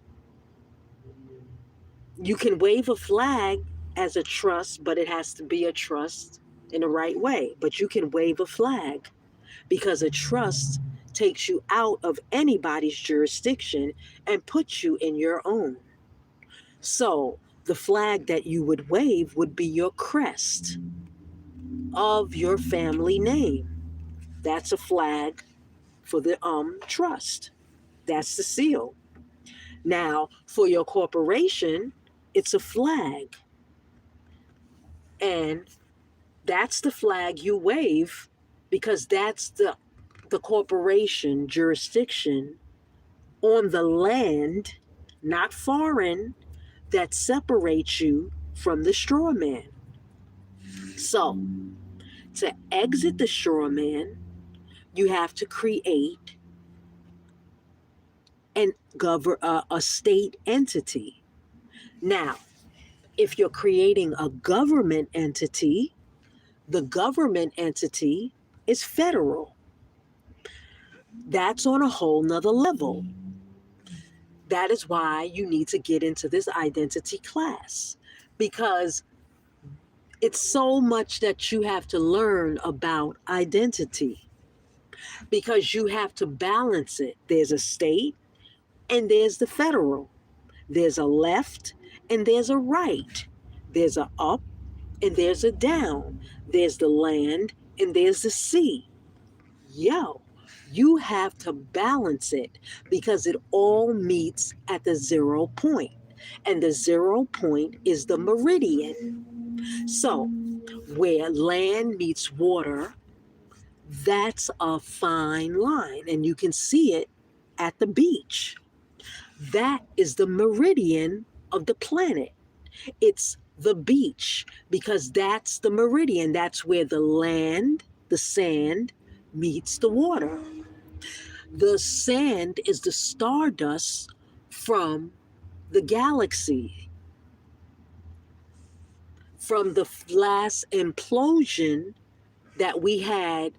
You can wave a flag as a trust, but it has to be a trust in the right way. But you can wave a flag because a trust takes you out of anybody's jurisdiction and puts you in your own. So the flag that you would wave would be your crest of your family name. That's a flag for the trust. That's the seal. Now, for your corporation, it's a flag. And that's the flag you wave because that's the corporation jurisdiction on the land, not foreign, that separates you from the straw man. So, to exit the straw man, you have to create and govern a state entity. Now, if you're creating a government entity, the government entity is federal. That's on a whole nother level. That is why you need to get into this identity class, because it's so much that you have to learn about identity, because you have to balance it. There's a state and there's the federal. There's a left and there's a right. There's a up and there's a down. There's the land and there's the sea. Yo, you have to balance it because it all meets at the 0 point. And the 0 point is the meridian. So, where land meets water, that's a fine line. And you can see it at the beach. That is the meridian of the planet. It's the beach because that's the meridian. That's where the land, the sand, meets the water. The sand is the stardust from the galaxy, from the last implosion that we had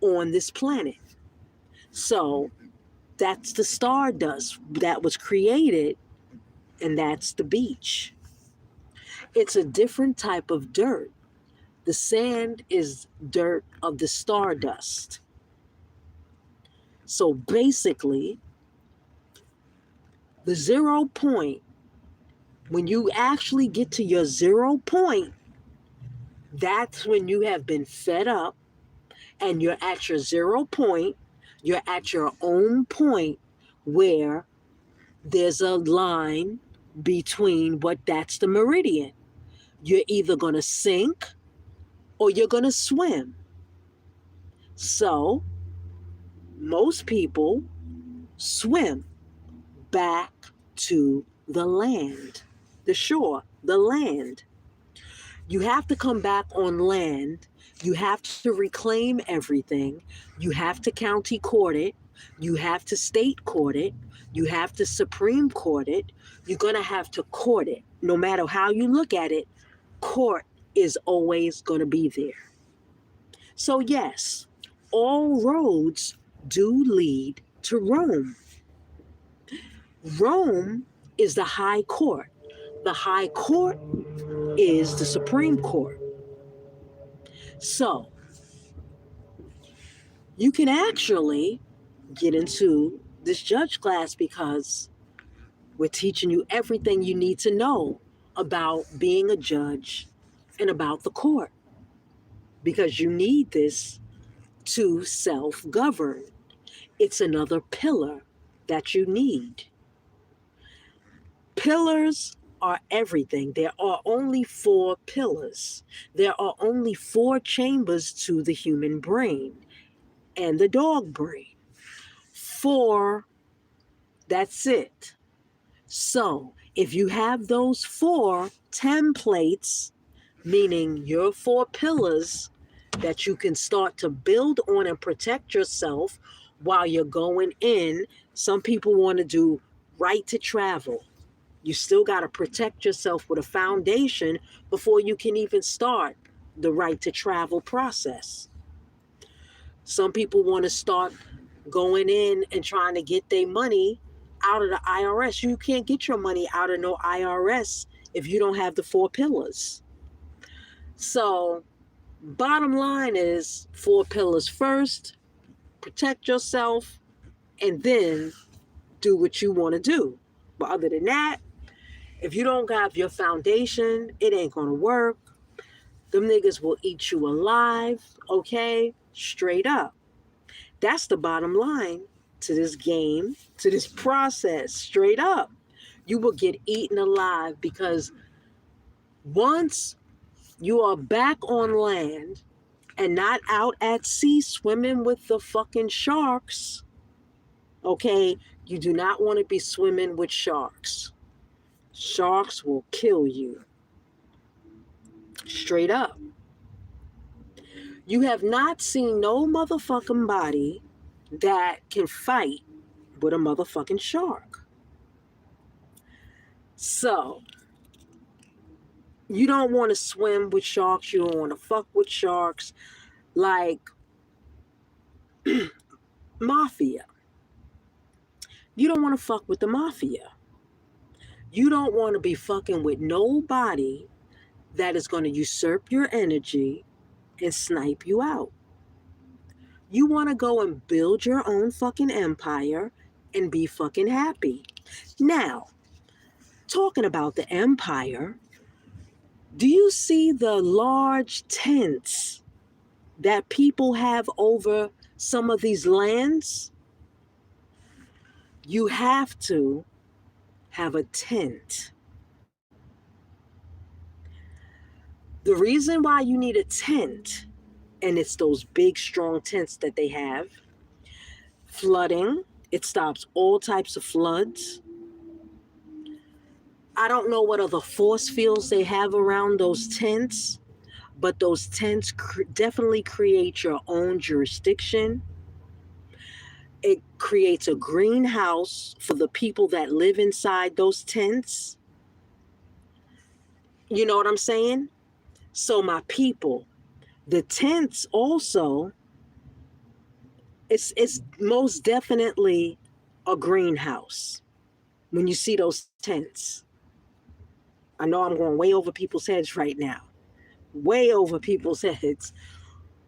on this planet. So that's the stardust that was created, and that's the beach. It's a different type of dirt. The sand is dirt of the stardust. So basically, the 0 point, when you actually get to your 0 point, that's when you have been fed up and you're at your 0 point. You're at your own point where there's a line between that's the meridian. You're either going to sink or you're going to swim. So most people swim back to the land, the shore, the land. You have to come back on land. You have to reclaim everything. You have to county court it. You have to state court it. You have to Supreme Court it. You're going to have to court it. No matter how you look at it, court is always going to be there. So yes, all roads do lead to Rome. Rome is the high court. The high court is the Supreme Court. So you can actually get into this judge class because we're teaching you everything you need to know about being a judge and about the court, because you need this to self-govern. It's another pillar that you need. Pillars are everything. There are only 4 pillars. There are only 4 chambers to the human brain and the dog brain. 4, that's it. So if you have those 4 templates, meaning your 4 pillars that you can start to build on and protect yourself while you're going in. Some people want to do right to travel. You still got to protect yourself with a foundation before you can even start the right to travel process. Some people want to start going in and trying to get their money out of the IRS. You can't get your money out of no IRS if you don't have the 4 pillars. So bottom line is 4 pillars first, protect yourself, and then do what you want to do. But other than that, if you don't have your foundation, it ain't going to work. Them niggas will eat you alive, okay? Straight up. That's the bottom line to this game, to this process, straight up. You will get eaten alive because once you are back on land and not out at sea swimming with the fucking sharks, okay, you do not want to be swimming with sharks. Sharks will kill you. Straight up. You have not seen no motherfucking body that can fight with a motherfucking shark. So, you don't want to swim with sharks. You don't want to fuck with sharks. Like, mafia. You don't want to fuck with the mafia. You don't want to be fucking with nobody that is going to usurp your energy and snipe you out. You want to go and build your own fucking empire and be fucking happy. Now, talking about the empire, do you see the large tents that people have over some of these lands? You have to have a tent. The reason why you need a tent, and it's those big strong tents that they have, flooding, it stops all types of floods. I don't know what other force fields they have around those tents, but those tents definitely create your own jurisdiction. It creates a greenhouse for the people that live inside those tents. You know what I'm saying? So my people, the tents also, it's most definitely a greenhouse when you see those tents. I know I'm going way over people's heads right now. Way over people's heads.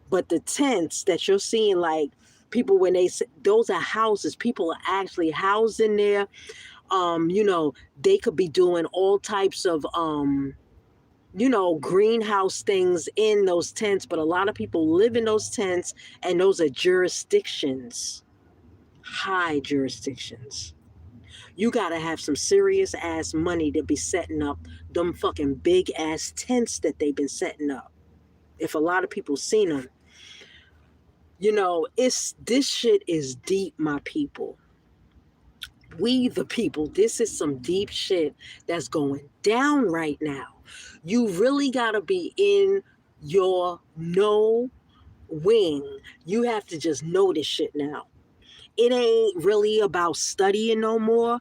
But the tents that you're seeing, like people, when they say those are houses, people are actually housed in there. They could be doing all types of greenhouse things in those tents, but a lot of people live in those tents, and those are jurisdictions, high jurisdictions. You gotta have some serious ass money to be setting up them fucking big ass tents that they've been setting up. If a lot of people seen them, this shit is deep, my people. We the people, this is some deep shit that's going down right now. You really gotta be in your know wing. You have to just know this shit now. It ain't really about studying no more.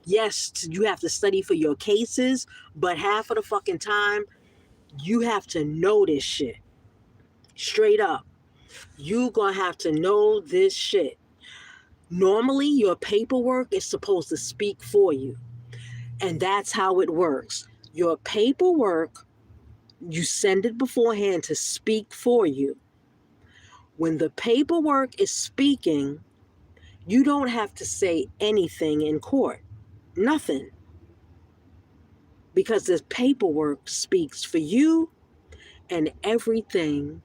Yes, you have to study for your cases, but half of the fucking time, you have to know this shit. Straight up. You gonna have to know this shit. Normally, your paperwork is supposed to speak for you. And that's how it works. Your paperwork, you send it beforehand to speak for you. When the paperwork is speaking, you don't have to say anything in court. Nothing. Because the paperwork speaks for you, and everything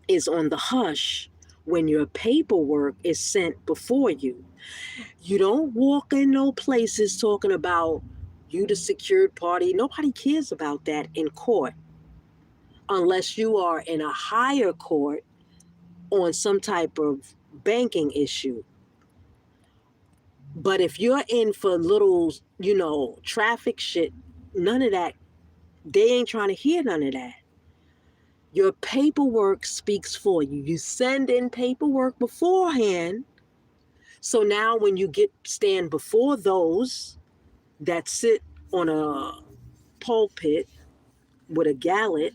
is on the hush when your paperwork is sent before you. You don't walk in no places talking about you the secured party. Nobody cares about that in court unless you are in a higher court on some type of banking issue. But if you're in for little, traffic shit, none of that, they ain't trying to hear none of that. Your paperwork speaks for you. You send in paperwork beforehand. So now when you stand before those that sit on a pulpit with a gallet,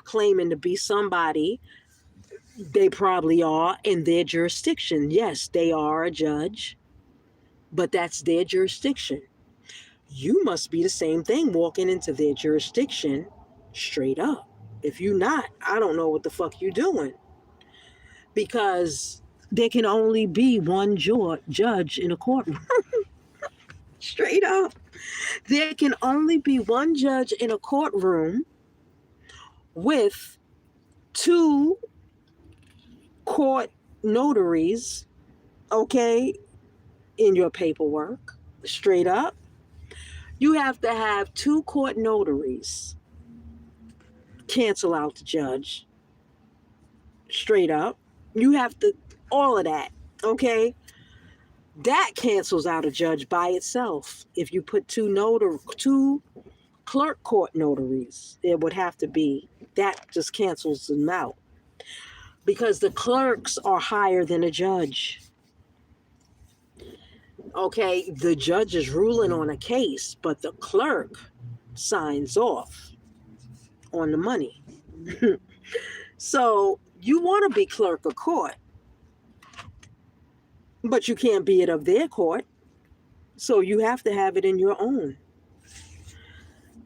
claiming to be somebody, they probably are in their jurisdiction. Yes, they are a judge, but that's their jurisdiction. You must be the same thing walking into their jurisdiction straight up. If you not, I don't know what the fuck you doing. Because there can only be one judge in a courtroom. Straight up. There can only be one judge in a courtroom with two court notaries, okay, in your paperwork. Straight up. You have to have two court notaries. Cancel out the judge. Straight up. You have to, all of that, okay? That cancels out a judge by itself. If you put two clerk court notaries, it would have to be, that just cancels them out. Because the clerks are higher than a judge. Okay, the judge is ruling on a case, but the clerk signs off on the money. So you want to be clerk of court, but you can't be it of their court. So you have to have it in your own.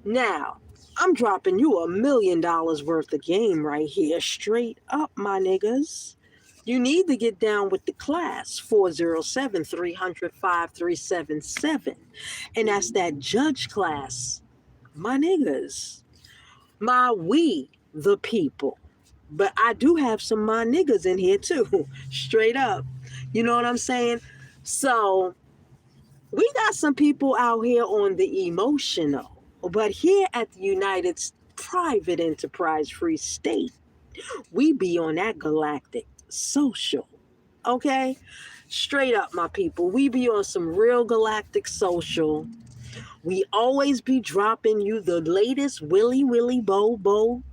Now, I'm dropping you $1 million worth of game right here, straight up, my niggas. You need to get down with the class, 407-300-5377. And that's that judge class, my niggas. We, the people. But I do have some my niggas in here too, straight up. You know what I'm saying? So we got some people out here on the emotional. But here at the United Private Enterprise Free State, we be on that galactic social. Okay? Straight up, my people. We be on some real galactic social. We always be dropping you the latest willy bo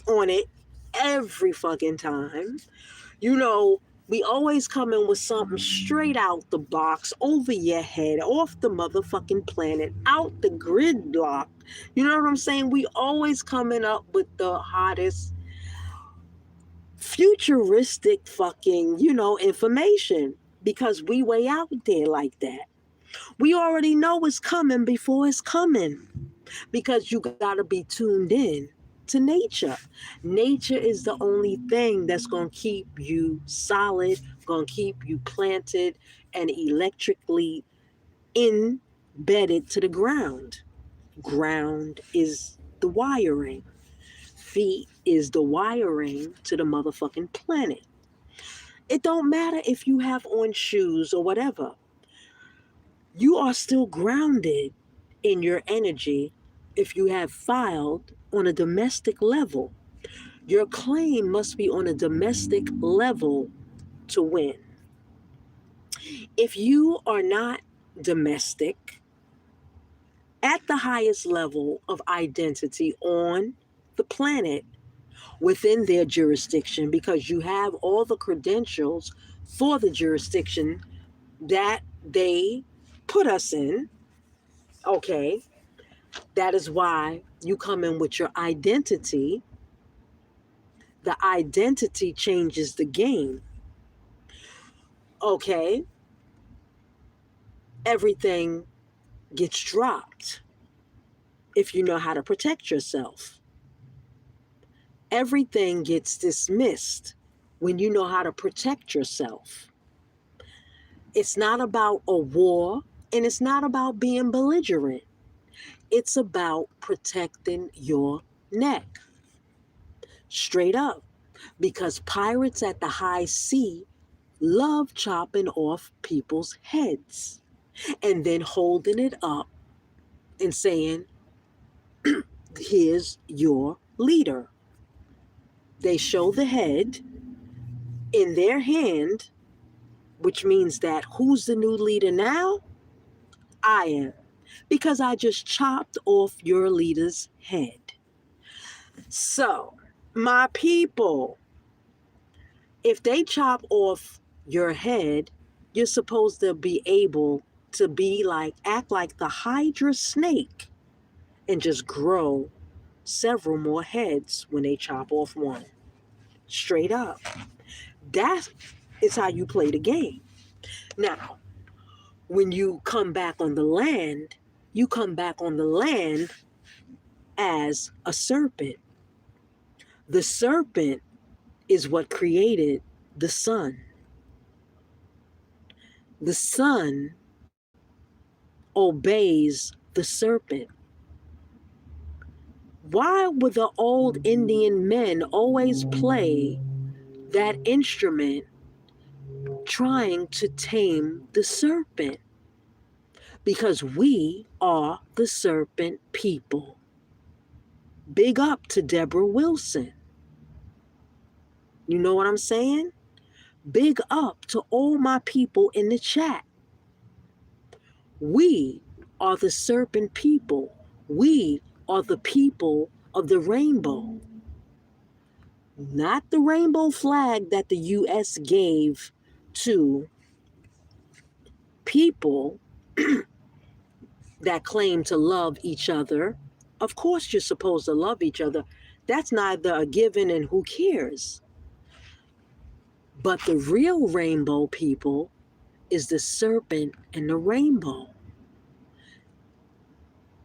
on it every fucking time. We always come in with something straight out the box, over your head, off the motherfucking planet, out the gridlock. You know what I'm saying? We always coming up with the hottest, futuristic fucking, information. Because we way out there like that. We already know it's coming before it's coming. Because you gotta be tuned in to nature. Nature is the only thing that's going to keep you solid, going to keep you planted and electrically embedded to the ground. Ground is the wiring. Feet is the wiring to the motherfucking planet. It don't matter if you have on shoes or whatever. You are still grounded in your energy if you have filed on a domestic level. Your claim must be on a domestic level to win. If you are not domestic at the highest level of identity on the planet within their jurisdiction, because you have all the credentials for the jurisdiction that they put us in, okay, that is why you come in with your identity. The identity changes the game. Okay, everything gets dropped if you know how to protect yourself. Everything gets dismissed when you know how to protect yourself. It's not about a war and it's not about being belligerent. It's about protecting your neck. Straight up. Because pirates at the high sea love chopping off people's heads and then holding it up and saying, here's your leader. They show the head in their hand, which means that who's the new leader now? I am. Because I just chopped off your leader's head. So, my people, if they chop off your head, you're supposed to be able to act like the Hydra snake and just grow several more heads when they chop off one. Straight up. That is how you play the game. Now, when you come back on the land, you come back on the land as a serpent. The serpent is what created the sun. The sun obeys the serpent. Why would the old Indian men always play that instrument trying to tame the serpent? Because we are the serpent people. Big up to Deborah Wilson. You know what I'm saying? Big up to all my people in the chat. We are the serpent people. We are the people of the rainbow. Not the rainbow flag that the U.S. gave to people that claim to love each other. Of course you're supposed to love each other. That's neither a given and who cares. But the real rainbow people is the serpent and the rainbow.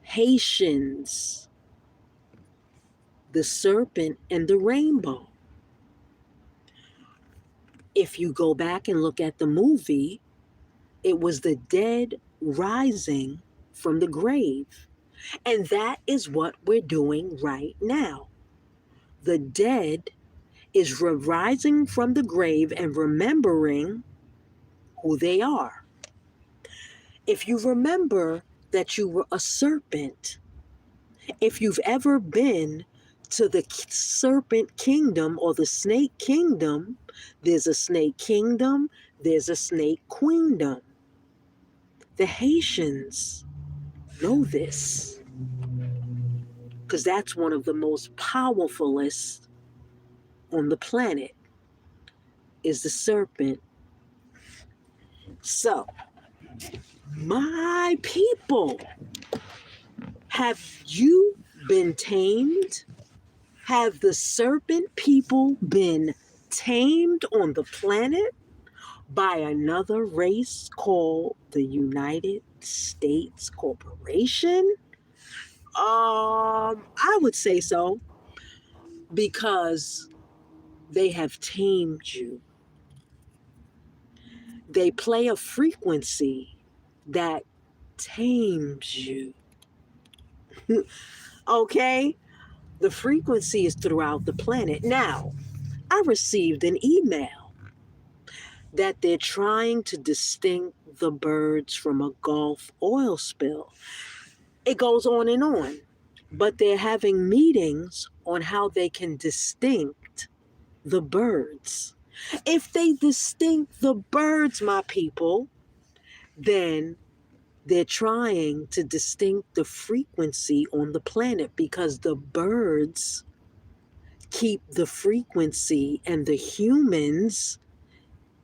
Haitians, the serpent and the rainbow. If you go back and look at the movie, it was the dead rising from the grave. And that is what we're doing right now. The dead is rising from the grave and remembering who they are. If you remember that you were a serpent, if you've ever been to the serpent kingdom or the snake kingdom, there's a snake kingdom, there's a snake queendom. The Haitians know this because that's one of the most powerfulest on the planet is the serpent. So, my people, have you been tamed? Have the serpent people been tamed on the planet by another race called the United States Corporation? I would say so, because they have tamed you. They play a frequency that tames you. Okay? The frequency is throughout the planet. Now, I received an email that they're trying to distinct the birds from a Gulf oil spill. It goes on and on, but they're having meetings on how they can distinct the birds. If they distinct the birds, my people, then they're trying to distinct the frequency on the planet, because the birds keep the frequency and the humans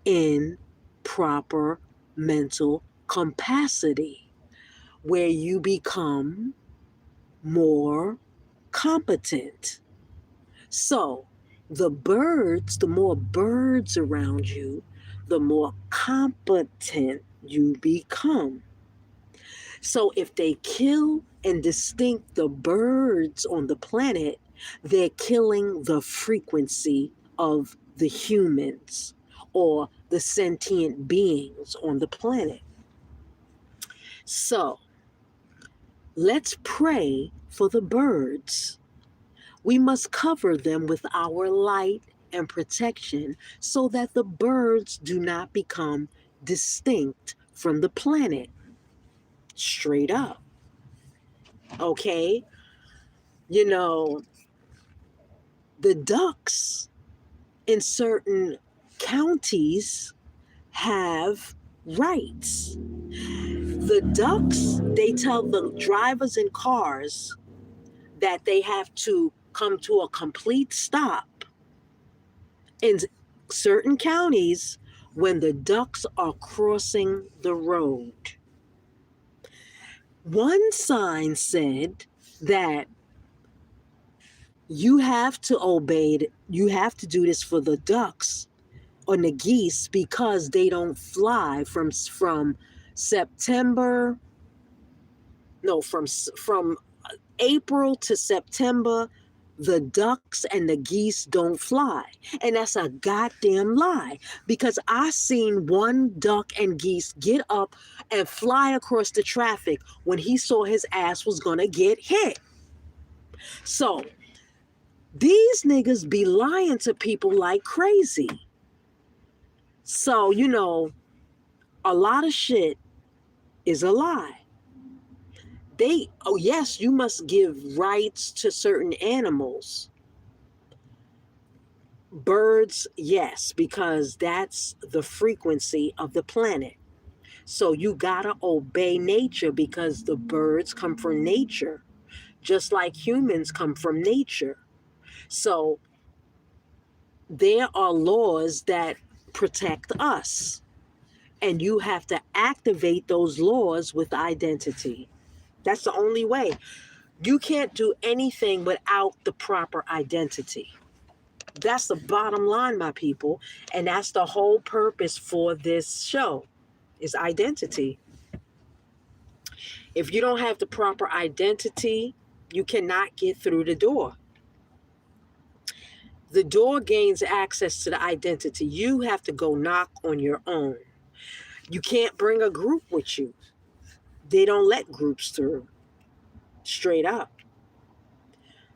in proper mental capacity, where you become more competent. So the birds, the more birds around you, the more competent you become. So if they kill and distinct the birds on the planet, they're killing the frequency of the humans or the sentient beings on the planet. So let's pray for the birds. We must cover them with our light and protection so that the birds do not become distinct from the planet. Straight up. Okay? You know, the ducks in certain counties have rights. The ducks, they tell the drivers in cars that they have to come to a complete stop in certain counties when the ducks are crossing the road. One sign said that you have to obey, you have to do this for the ducks or the geese because they don't fly from September, no, from April to September. The ducks and the geese don't fly. And that's a goddamn lie because I seen one duck and geese get up and fly across the traffic when he saw his ass was gonna get hit. So these niggas be lying to people like crazy. So, a lot of shit is a lie. Oh yes, you must give rights to certain animals. Birds, yes, because that's the frequency of the planet. So you gotta obey nature because the birds come from nature, just like humans come from nature. So there are laws that protect us, and you have to activate those laws with identity. That's the only way. You can't do anything without the proper identity. That's the bottom line, my people. And that's the whole purpose for this show is identity. If you don't have the proper identity, you cannot get through the door. The door gains access to the identity. You have to go knock on your own. You can't bring a group with you. They don't let groups through. Straight up.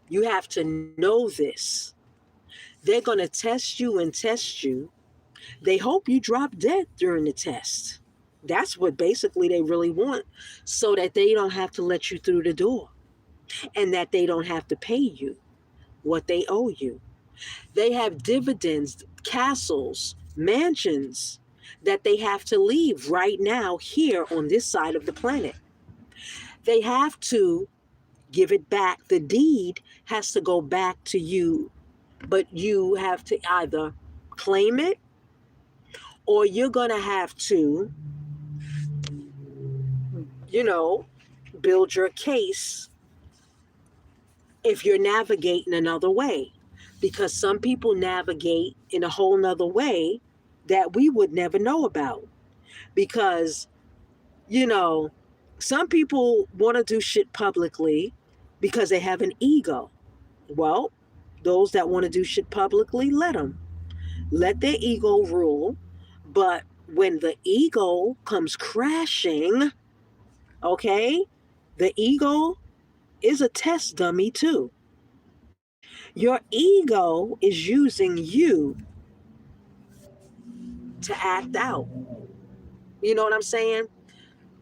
You have to know this. They're going to test you and test you. They hope you drop dead during the test. That's what basically they really want, so that they don't have to let you through the door and that they don't have to pay you what they owe you. They have dividends, castles, mansions that they have to leave right now here on this side of the planet. They have to give it back. The deed has to go back to you, but you have to either claim it or you're going to have to, build your case if you're navigating another way. Because some people navigate in a whole nother way that we would never know about. Because, some people want to do shit publicly because they have an ego. Well, those that want to do shit publicly, let them. Let their ego rule. But when the ego comes crashing, okay, the ego is a test dummy too. Your ego is using you to act out. You know what I'm saying?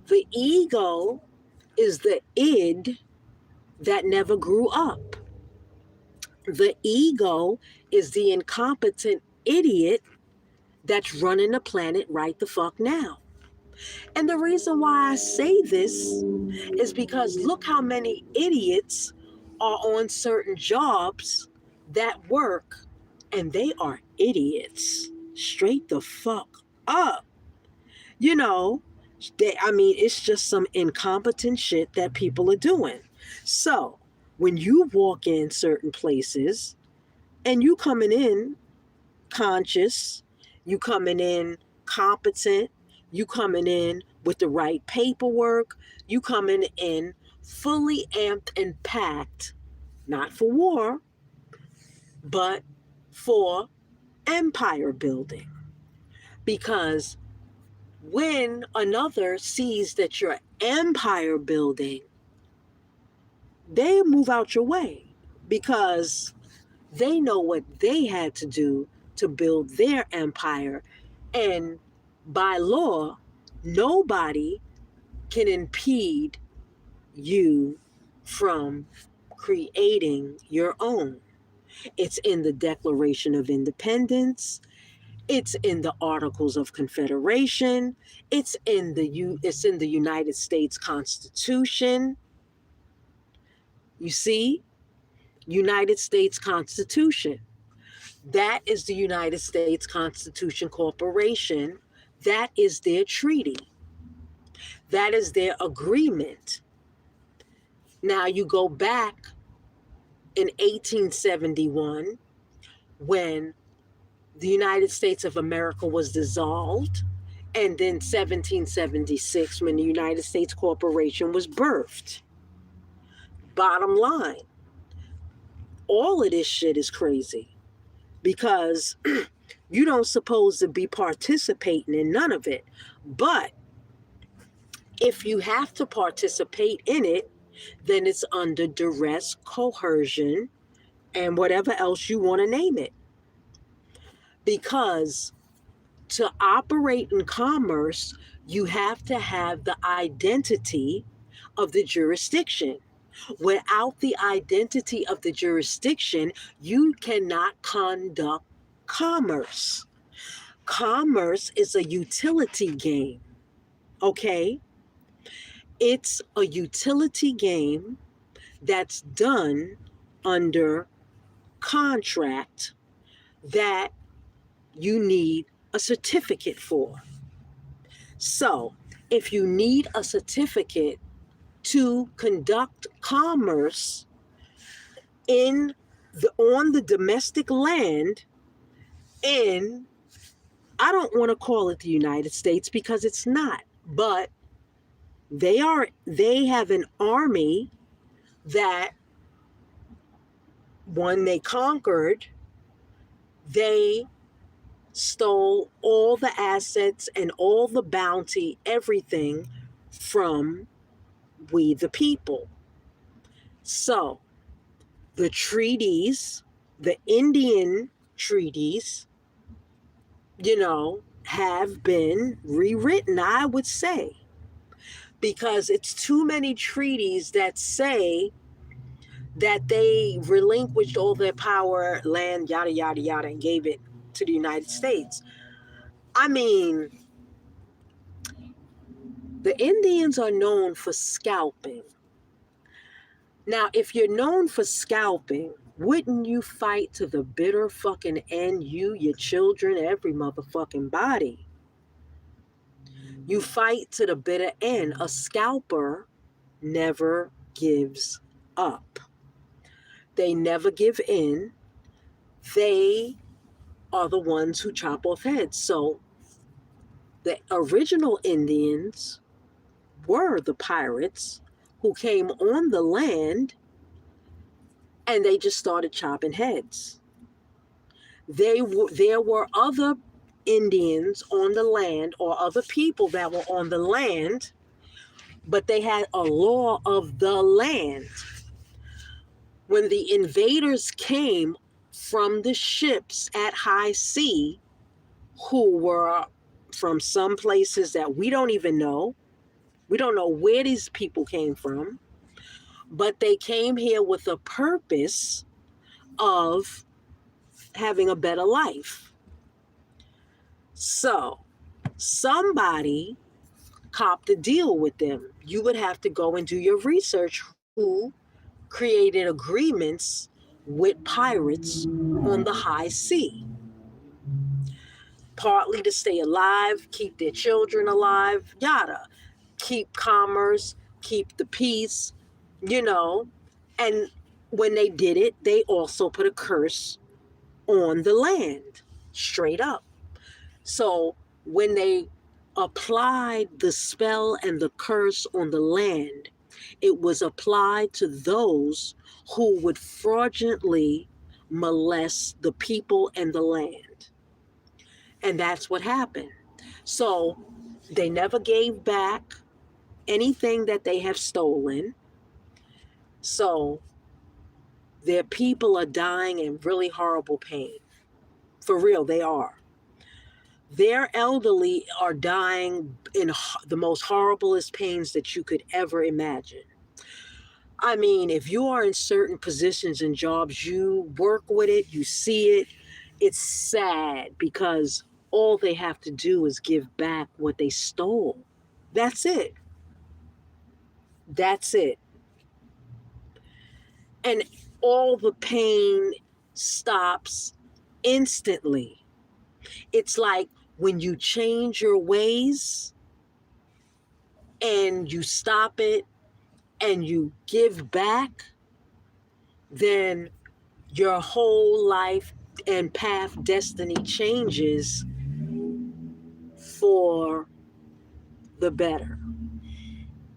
The ego is the id that never grew up. The ego is the incompetent idiot that's running the planet right the fuck now. And the reason why I say this is because look how many idiots are on certain jobs that work, and they are idiots. Straight the fuck up. It's just some incompetent shit that people are doing. So when you walk in certain places and you coming in conscious, you coming in competent, you coming in with the right paperwork, you coming in fully amped and packed, not for war, but for empire building. Because when another sees that you're empire building, they move out your way because they know what they had to do to build their empire. And by law, nobody can impede you from creating your own. It's in the Declaration of Independence. It's in the Articles of Confederation. It's in the United States Constitution. You see, United States Constitution. That is the United States Constitution Corporation. That is their treaty. That is their agreement. Now you go back in 1871 when the United States of America was dissolved, and then 1776 when the United States Corporation was birthed. Bottom line, all of this shit is crazy because you don't supposed to be participating in none of it. But if you have to participate in it, then it's under duress, coercion, and whatever else you want to name it. Because to operate in commerce, you have to have the identity of the jurisdiction. Without the identity of the jurisdiction, you cannot conduct commerce. Commerce is a utility game, okay? It's a utility game that's done under contract that you need a certificate for. So, if you need a certificate to conduct commerce on the domestic land in, I don't want to call it the United States because it's not, but they have an army that when they conquered, they stole all the assets and all the bounty, everything from we the people. So the treaties, the Indian treaties, have been rewritten, I would say, because it's too many treaties that say that they relinquished all their power, land, yada, yada, yada, and gave it to the United States. I mean, the Indians are known for scalping. Now, if you're known for scalping, wouldn't you fight to the bitter fucking end, you, your children, every motherfucking body? You fight to the bitter end. A scalper never gives up. They never give in. They are the ones who chop off heads. So the original Indians were the pirates who came on the land and they just started chopping heads. There were other Indians on the land or other people that were on the land, but they had a law of the land. When the invaders came from the ships at high sea, who were from some places that we don't even know, we don't know where these people came from, but they came here with a purpose of having a better life. So somebody copped a deal with them. You would have to go and do your research who created agreements with pirates on the high sea. Partly to stay alive, keep their children alive, yada. Keep commerce, keep the peace, And when they did it, they also put a curse on the land, straight up. So when they applied the spell and the curse on the land, it was applied to those who would fraudulently molest the people and the land. And that's what happened. So they never gave back anything that they have stolen. So their people are dying in really horrible pain. For real, they are. Their elderly are dying in the most horriblest pains that you could ever imagine. I mean, if you are in certain positions and jobs, you work with it, you see it, it's sad because all they have to do is give back what they stole. That's it. That's it. And all the pain stops instantly. It's like when you change your ways and you stop it and you give back, then your whole life and path destiny changes for the better.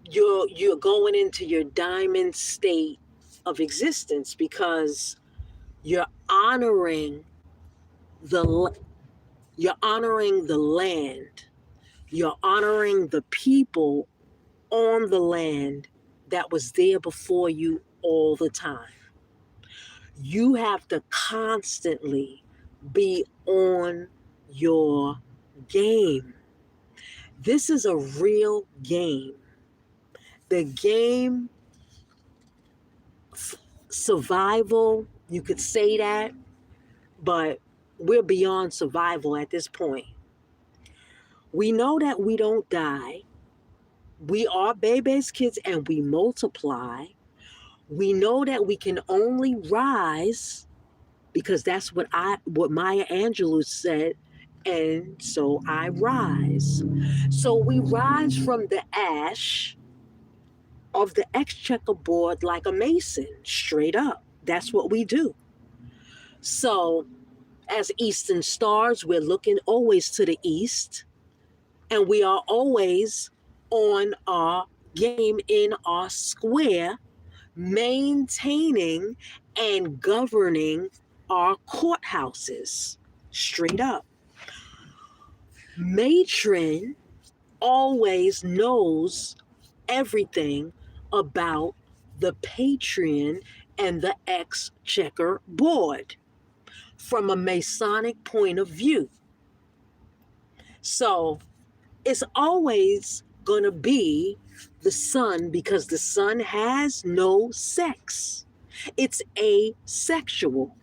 You're going into your diamond state of existence because you're honoring the you're honoring the land. You're honoring the people on the land that was there before you all the time. You have to constantly be on your game. This is a real game. The game, survival, you could say that, but we're beyond survival at this point. We know that we don't die. We are baby's kids and we multiply. We know that we can only rise because that's what Maya Angelou said, and so I rise. So we rise from the ash of the exchequer board like a mason, straight up. That's what we do. So as Eastern stars, we're looking always to the east, and we are always on our game in our square, maintaining and governing our courthouses. Straight up. Matron always knows everything about the Patreon and the Exchequer board from a Masonic point of view. So it's always going to be the sun because the sun has no sex. It's asexual.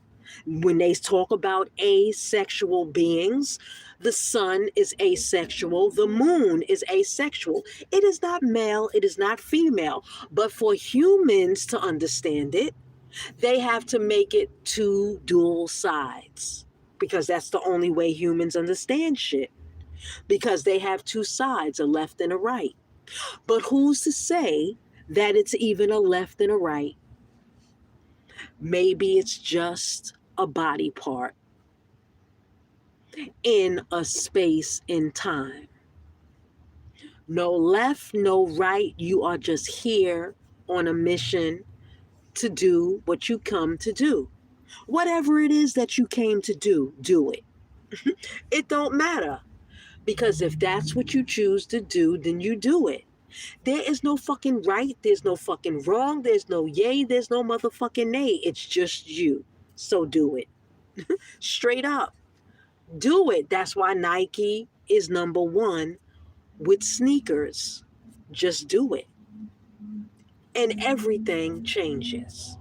When they talk about asexual beings, the sun is asexual, the moon is asexual. It is not male, it is not female. But for humans to understand it, they have to make it two dual sides because that's the only way humans understand shit. Because they have two sides, a left and a right. But who's to say that it's even a left and a right? Maybe it's just a body part in a space in time. No left, no right. You are just here on a mission to do what you come to do. Whatever it is that you came to do it. It don't matter. Because if that's what you choose to do, then you do it. There is no fucking right. There's no fucking wrong. There's no yay. There's no motherfucking nay. It's just you. So do it. Straight up. Do it. That's why Nike is number one with sneakers. Just do it. And everything changes.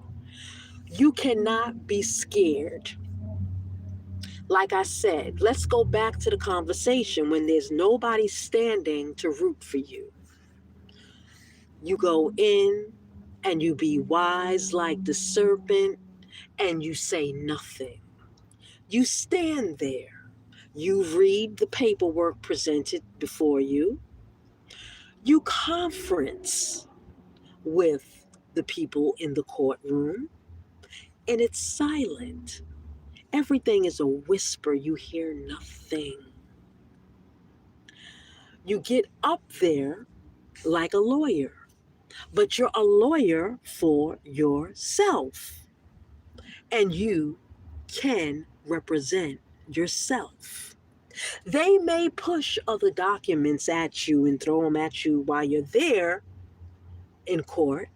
You cannot be scared. Like I said, let's go back to the conversation when there's nobody standing to root for you. You go in and you be wise like the serpent and you say nothing. You stand there. You read the paperwork presented before you. You conference with the people in the courtroom and it's silent. Everything is a whisper. You hear nothing. You get up there like a lawyer, but you're a lawyer for yourself, and you can represent yourself. They may push other documents at you and throw them at you while you're there in court.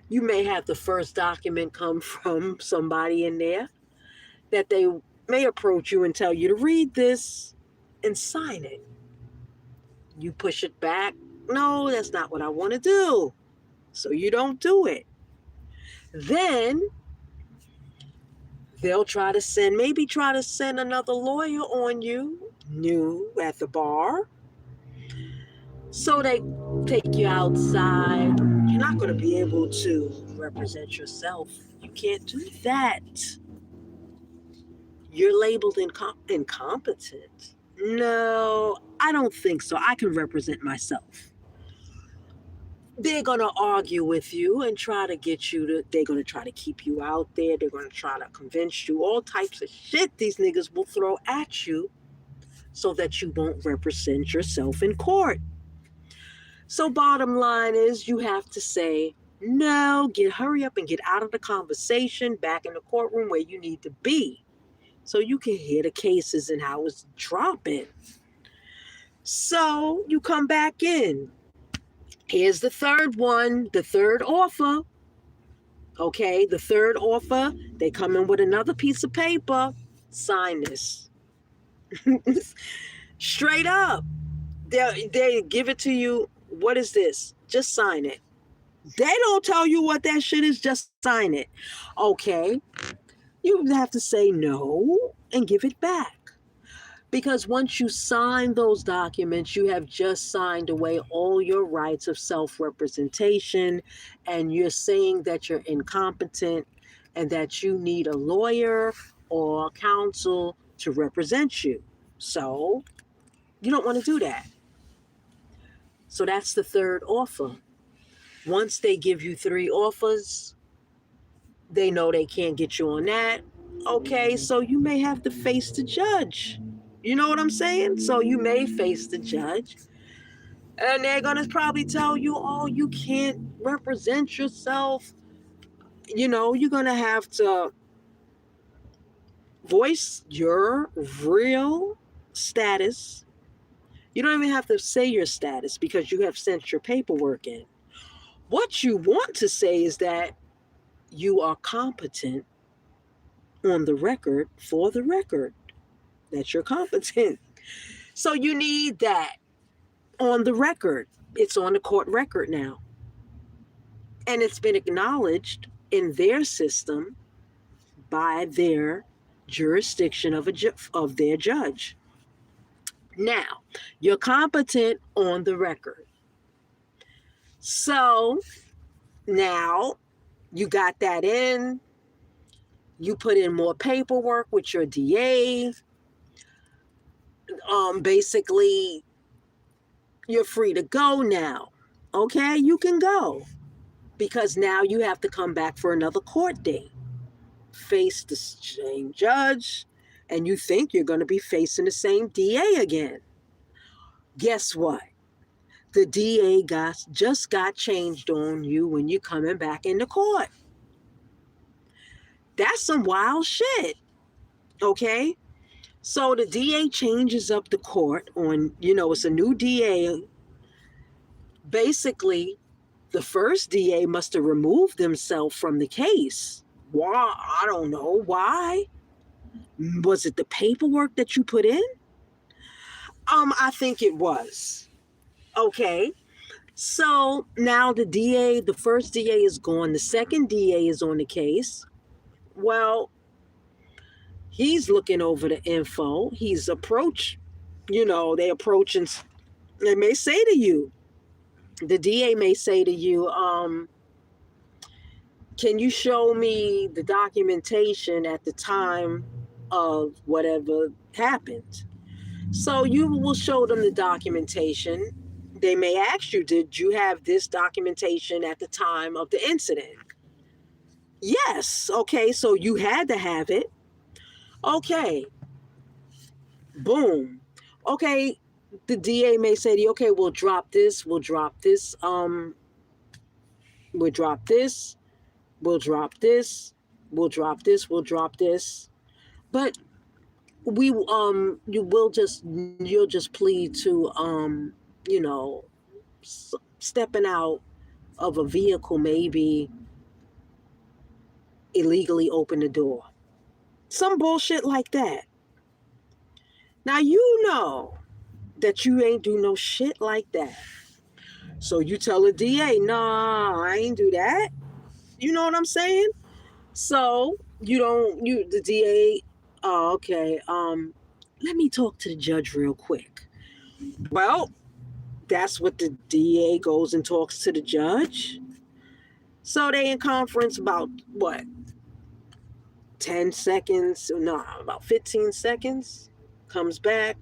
You may have the first document come from somebody in there that they may approach you and tell you to read this and sign it. You push it back. No, that's not what I want to do. So you don't do it. Then they'll try to send another lawyer on you, new at the bar. So they take you outside. You're not going to be able to represent yourself. You can't do that. You're labeled incompetent. No, I don't think so. I can represent myself. They're going to argue with you and try to they're going to try to keep you out there. They're going to try to convince you. All types of shit these niggas will throw at you so that you won't represent yourself in court. So bottom line is you have to say, no, hurry up and get out of the conversation back in the courtroom where you need to be so you can hear the cases and how it's dropping. So you come back in. Here's the third one, the third offer. Okay, the third offer, they come in with another piece of paper. Sign this. Straight up. They give it to you. What is this? Just sign it. They don't tell you what that shit is. Just sign it. Okay. You have to say no and give it back. Because once you sign those documents, you have just signed away all your rights of self-representation, and you're saying that you're incompetent and that you need a lawyer or counsel to represent you. So you don't want to do that. So that's the third offer. Once they give you 3 offers, they know they can't get you on that. Okay, so you may have to face the judge. You know what I'm saying? So you may face the judge. And they're going to probably tell you, oh, you can't represent yourself. You know, you're going to have to voice your real status. You don't even have to say your status because you have sent your paperwork in. What you want to say is that you are competent on the record for the record, that you're competent. So you need that on the record. It's on the court record now. And it's been acknowledged in their system by their jurisdiction of their judge. Now, you're competent on the record. So now you got that in. You put in more paperwork with your DA. Basically, you're free to go now. Okay, you can go. Because now you have to come back for another court date. Face the same judge, and you think you're going to be facing the same DA again. Guess what? The DA just got changed on you when you're coming back into court. That's some wild shit. Okay? So the DA changes up the court on, it's a new DA. Basically, the first DA must have removed themselves from the case. Why? I don't know. Why? Was it the paperwork that you put in? I think it was. Okay. So now the first DA is gone. The second DA is on the case. Well, he's looking over the info. He's they approach and they may say to you, the DA may say to you, can you show me the documentation at the time of whatever happened? So you will show them the documentation. They may ask you, did you have this documentation at the time of the incident? Yes. Okay, so you had to have it. Okay. Boom. Okay, the DA may say to you, okay, we'll drop this, we'll drop this, we'll drop this, we'll drop this, we'll drop this, we'll drop this. But you'll just plead to you know stepping out of a vehicle, maybe illegally open the door. Some bullshit like that. Now you know that you ain't do no shit like that. So you tell the DA, nah, I ain't do that. You know what I'm saying? So the DA, oh, okay, let me talk to the judge real quick. Well, that's what the DA goes and talks to the judge. So they in conference about what? 10 seconds, no, about 15 seconds. Comes back,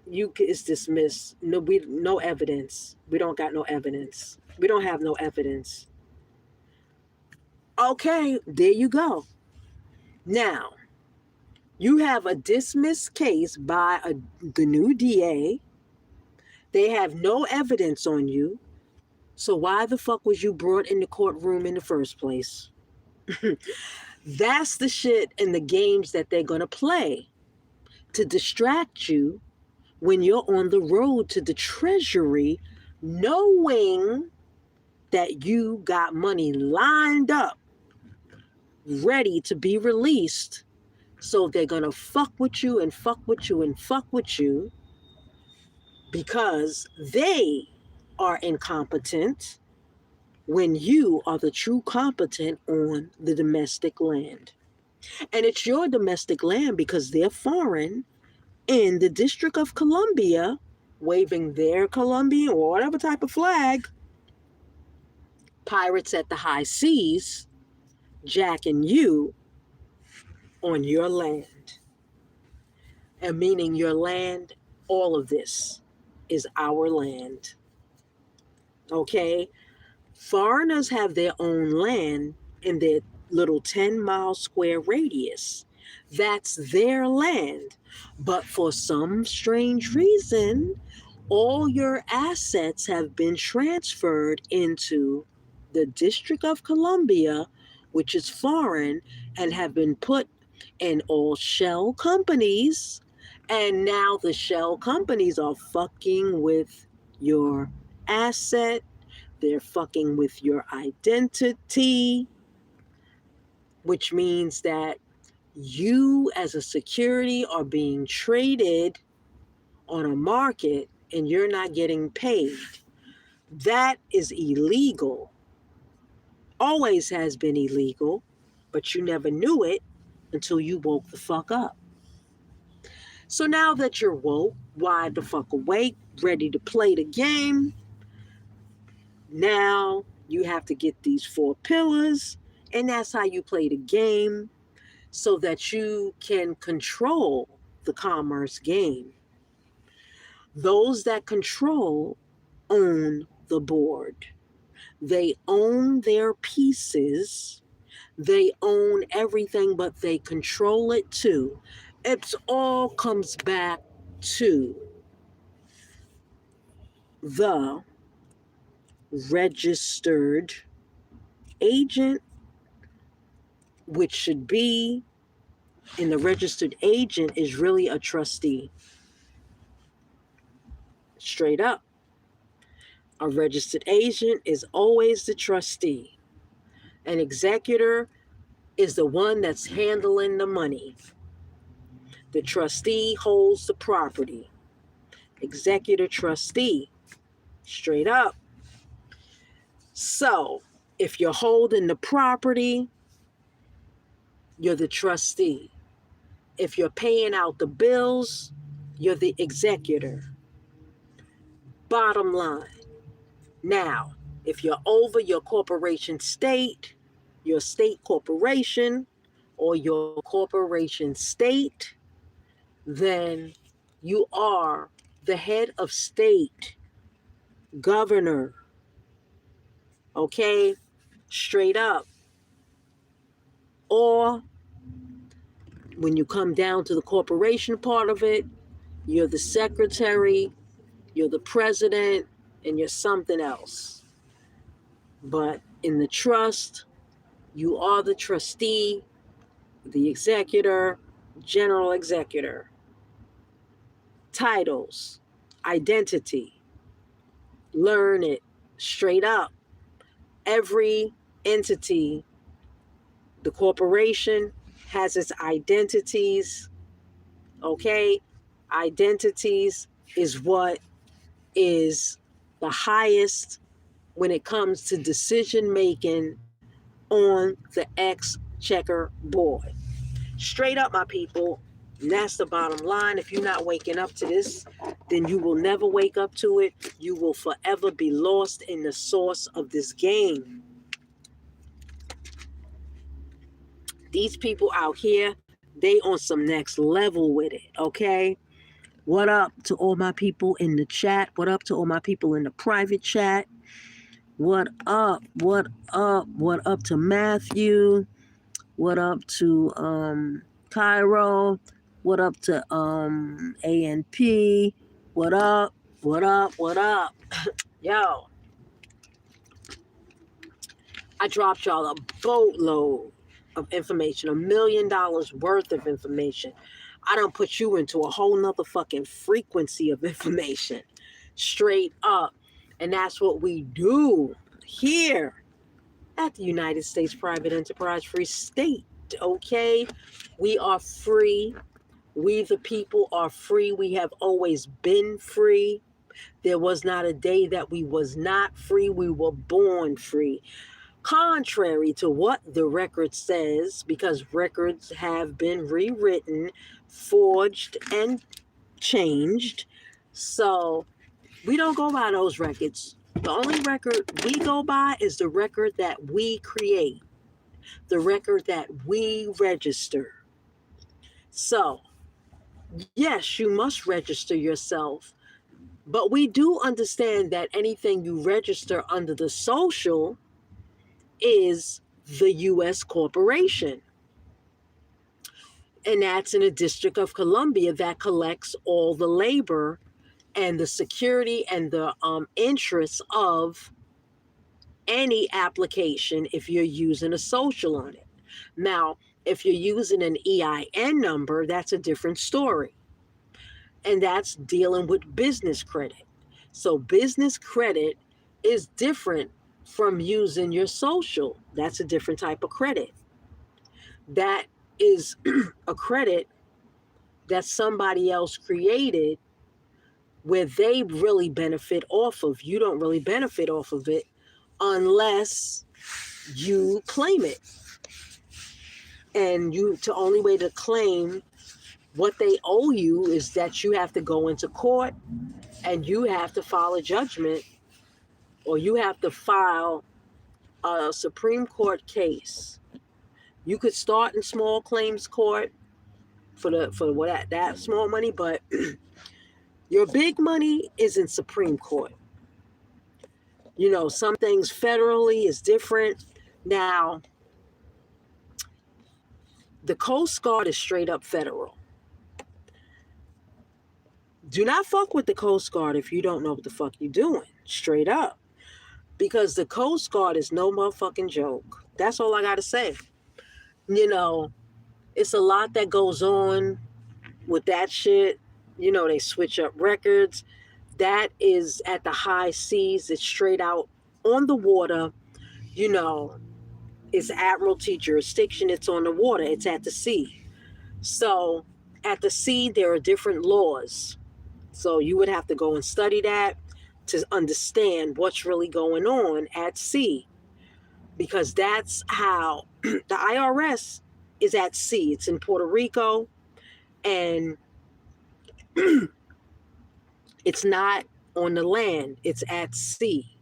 it's dismissed. No evidence. We don't got no evidence. We don't have no evidence. Okay, there you go. Now, you have a dismissed case by the new DA. They have no evidence on you. So why the fuck was you brought in the courtroom in the first place? That's the shit and the games that they're going to play to distract you when you're on the road to the treasury, knowing that you got money lined up, ready to be released. So they're going to fuck with you and fuck with you and fuck with you because they are incompetent when you are the true competent on the domestic land. And it's your domestic land because they're foreign in the District of Columbia, waving their Colombian or whatever type of flag, pirates at the high seas, jacking you on your land. And meaning your land, all of this is our land. Okay? Foreigners have their own land in their little 10-mile square radius. That's their land. But for some strange reason, all your assets have been transferred into the District of Columbia, which is foreign, and have been put in all shell companies. And now the shell companies are fucking with your asset. They're fucking with your identity, which means that you as a security are being traded on a market and you're not getting paid. That is illegal. Always has been illegal, but you never knew it until you woke the fuck up. So now that you're woke, wide the fuck awake, ready to play the game, now you have to get these 4 pillars, and that's how you play the game so that you can control the commerce game. Those that control own the board. They own their pieces. They own everything, but they control it too. It all comes back to the registered agent, which should be, and the registered agent is really a trustee. Straight up. A registered agent is always the trustee. An executor is the one that's handling the money. The trustee holds the property. Executor trustee. Straight up. So, if you're holding the property, you're the trustee. If you're paying out the bills, you're the executor. Bottom line. Now, if you're over your corporation state, your state corporation, or your corporation state, then you are the head of state, governor. Okay? Straight up. Or when you come down to the corporation part of it, You're the secretary, you're the president, and you're something else. But in the trust, you are the trustee, the executor, general executor. Titles, identity, learn it straight up. Every entity, the corporation, has its identities. Okay? Identities is what is the highest when it comes to decision making on the exchequer board. Straight up, my people. And that's the bottom line. If you're not waking up to this, then you will never wake up to it. You will forever be lost in the source of this game. These people out here, they on some next level with it, okay? What up to all my people in the chat? What up to all my people in the private chat? What up? What up? What up to Matthew? What up to Cairo? What up to ANP? What up? What up? What up? Yo, I dropped y'all a boatload of information, $1 million worth of information. I don't put you into a whole nother fucking frequency of information. Straight up. And that's what we do here at the United States Private Enterprise Free State. Okay? We are free. We the people are free. We have always been free. There was not a day that we was not free. We were born free. Contrary to what the record says, because records have been rewritten, forged, and changed. So we don't go by those records. The only record we go by is the record that we create, the record that we register. So, yes, you must register yourself, but we do understand that anything you register under the social is the U.S. corporation. And that's in the District of Columbia that collects all the labor and the security and the interests of any application if you're using a social on it. Now, if you're using an EIN number, that's a different story. And that's dealing with business credit. So business credit is different from using your social. That's a different type of credit. That is a credit that somebody else created where they really benefit off of. You don't really benefit off of it unless you claim it. And the only way to claim what they owe you is that you have to go into court and you have to file a judgment, or you have to file a Supreme Court case. You could start in small claims court for that small money, but your big money is in Supreme Court. You know, some things federally is different. Now, the Coast Guard is straight up federal. Do not fuck with the Coast Guard if you don't know what the fuck you're doing. Straight up. Because the Coast Guard is no motherfucking joke. That's all I got to say. You know, it's a lot that goes on with that shit. You know, they switch up records. That is at the high seas. It's straight out on the water. You know, it's Admiralty jurisdiction. It's on the water. It's at the sea. So at the sea, there are different laws. So you would have to go and study that to understand what's really going on at sea. Because that's how the IRS is at sea. It's in Puerto Rico. And it's not on the land. It's at sea.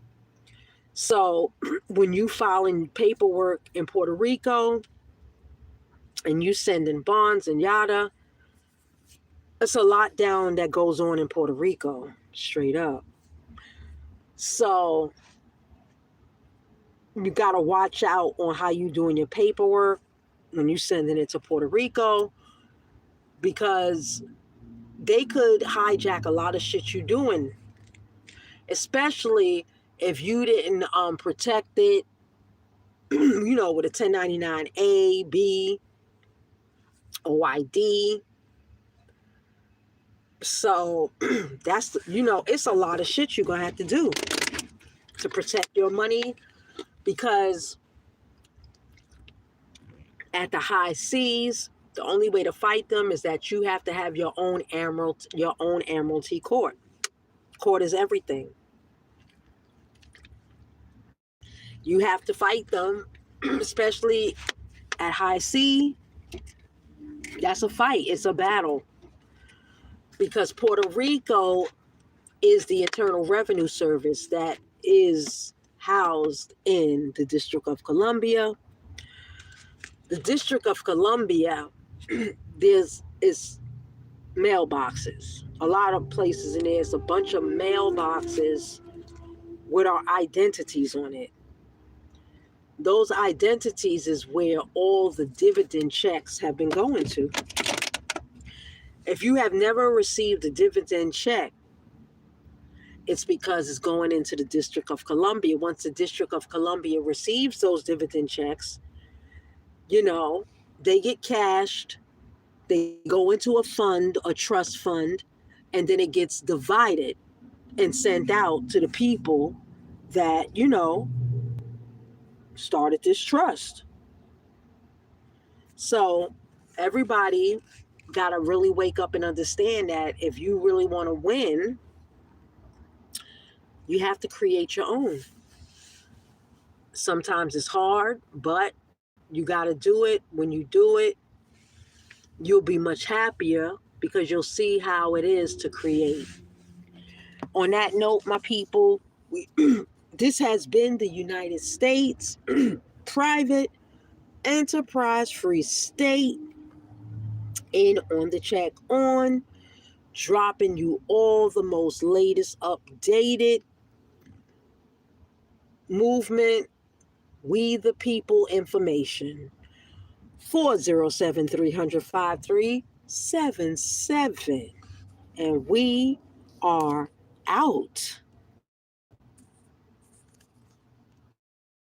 So when you file in paperwork in Puerto Rico and you send in bonds and yada, it's a lot down that goes on in Puerto Rico, straight up. So you got to watch out on how you doing your paperwork when you sending it to Puerto Rico, because they could hijack a lot of shit you're doing, especially if you didn't protect it, with a 1099-A, B, OID. So that's, it's a lot of shit you're going to have to do to protect your money, because at the high seas, the only way to fight them is that you have to have your own Admiralty court. Court is everything. You have to fight them, especially at high sea. That's a fight. It's a battle. Because Puerto Rico is the Internal Revenue Service that is housed in the District of Columbia. The District of Columbia, is mailboxes. A lot of places in there's a bunch of mailboxes with our identities on it. Those identities is where all the dividend checks have been going to. If you have never received a dividend check, it's because it's going into the District of Columbia. Once the District of Columbia receives those dividend checks, they get cashed, they go into a fund, a trust fund, and then it gets divided and sent out to the people that, started this trust. So everybody got to really wake up and understand that if you really want to win, you have to create your own. Sometimes it's hard, but you got to do it. When you do it, you'll be much happier because you'll see how it is to create. On that note, my people, this has been the United States Private Enterprise Free State in On the Check On, dropping you all the most latest updated movement, we the people information. 407-300-5377. And we are out.